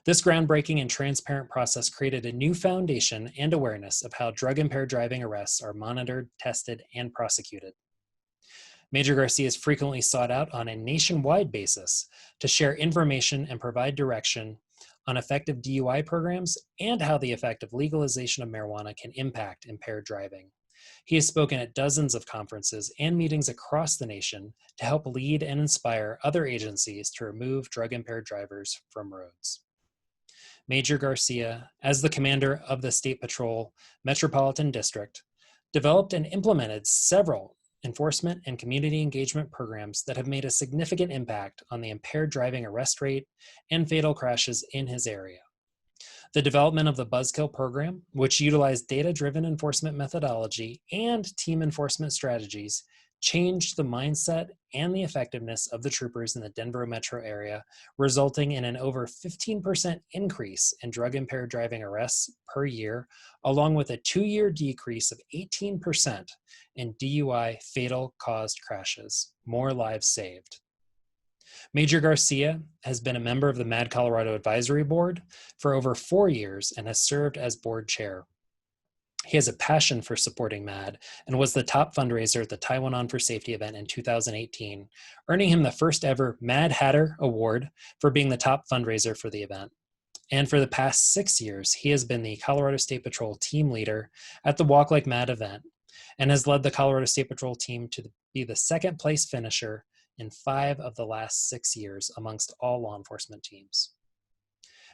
This groundbreaking and transparent process created a new foundation and awareness of how drug-impaired driving arrests are monitored, tested, and prosecuted. Major Garcia is frequently sought out on a nationwide basis to share information and provide direction on effective DUI programs and how the effect of legalization of marijuana can impact impaired driving. He has spoken at dozens of conferences and meetings across the nation to help lead and inspire other agencies to remove drug-impaired drivers from roads. Major Garcia, as the commander of the State Patrol Metropolitan District, developed and implemented several enforcement and community engagement programs that have made a significant impact on the impaired driving arrest rate and fatal crashes in his area. The development of the Buzzkill program, which utilized data-driven enforcement methodology and team enforcement strategies, changed the mindset and the effectiveness of the troopers in the Denver metro area, resulting in an over 15% increase in drug-impaired driving arrests per year, along with a 2-year decrease of 18% in DUI fatal caused crashes, more lives saved. Major Garcia has been a member of the MAD Colorado Advisory Board for over 4 years and has served as board chair. He has a passion for supporting MAD and was the top fundraiser at the Taiwan On for Safety event in 2018, earning him the first ever Mad Hatter Award for being the top fundraiser for the event. And for the past 6 years, he has been the Colorado State Patrol team leader at the Walk Like Mad event and has led the Colorado State Patrol team to be the second place finisher in 5 of the last 6 years amongst all law enforcement teams.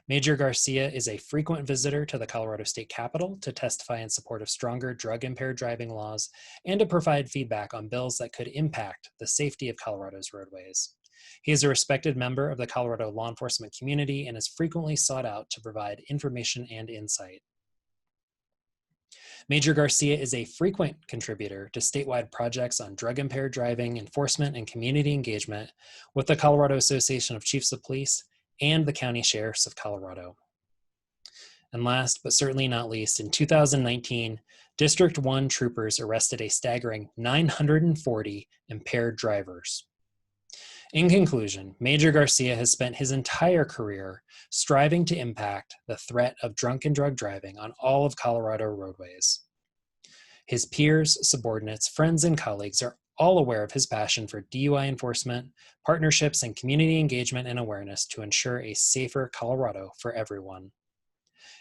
Major Garcia is a frequent visitor to the Colorado State Capitol to testify in support of stronger drug-impaired driving laws and to provide feedback on bills that could impact the safety of Colorado's roadways. He is a respected member of the Colorado law enforcement community and is frequently sought out to provide information and insight. Major Garcia is a frequent contributor to statewide projects on drug-impaired driving, enforcement, and community engagement with the Colorado Association of Chiefs of Police and the County Sheriffs of Colorado. And last, but certainly not least, in 2019, District 1 troopers arrested a staggering 940 impaired drivers. In conclusion, Major Garcia has spent his entire career striving to impact the threat of drunken drug driving on all of Colorado roadways. His peers, subordinates, friends, and colleagues are all aware of his passion for DUI enforcement, partnerships, and community engagement and awareness to ensure a safer Colorado for everyone.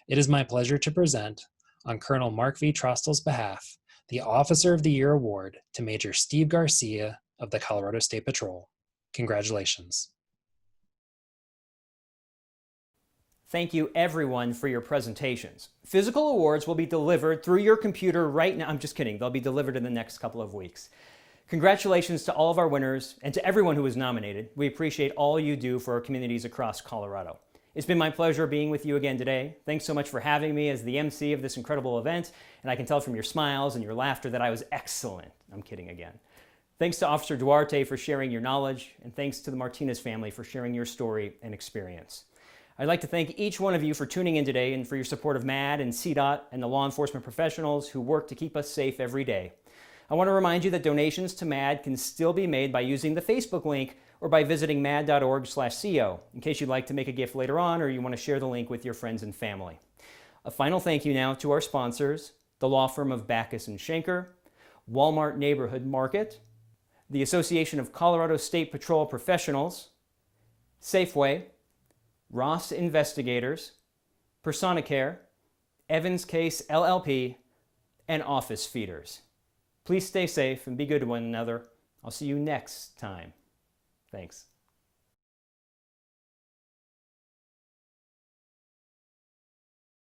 It is my pleasure to present, on Colonel Mark V. Trostel's behalf, the Officer of the Year Award to Major Steve Garcia of the Colorado State Patrol. Congratulations. Thank you everyone for your presentations. Physical awards will be delivered through your computer right now. I'm just kidding. They'll be delivered in the next couple of weeks. Congratulations to all of our winners and to everyone who was nominated. We appreciate all you do for our communities across Colorado. It's been my pleasure being with you again today. Thanks so much for having me as the MC of this incredible event, and I can tell from your smiles and your laughter that I was excellent. I'm kidding again. Thanks to Officer Duarte for sharing your knowledge, and thanks to the Martinez family for sharing your story and experience. I'd like to thank each one of you for tuning in today and for your support of MAD and CDOT and the law enforcement professionals who work to keep us safe every day. I want to remind you that donations to MAD can still be made by using the Facebook link or by visiting mad.org/co in case you'd like to make a gift later on or you want to share the link with your friends and family. A final thank you now to our sponsors, the law firm of Backus & Schenker, Walmart Neighborhood Market, the Association of Colorado State Patrol Professionals, Safeway, Ross Investigators, Personicare, Evans Case LLP, and Office Feeders. Please stay safe and be good to one another. I'll see you next time. Thanks.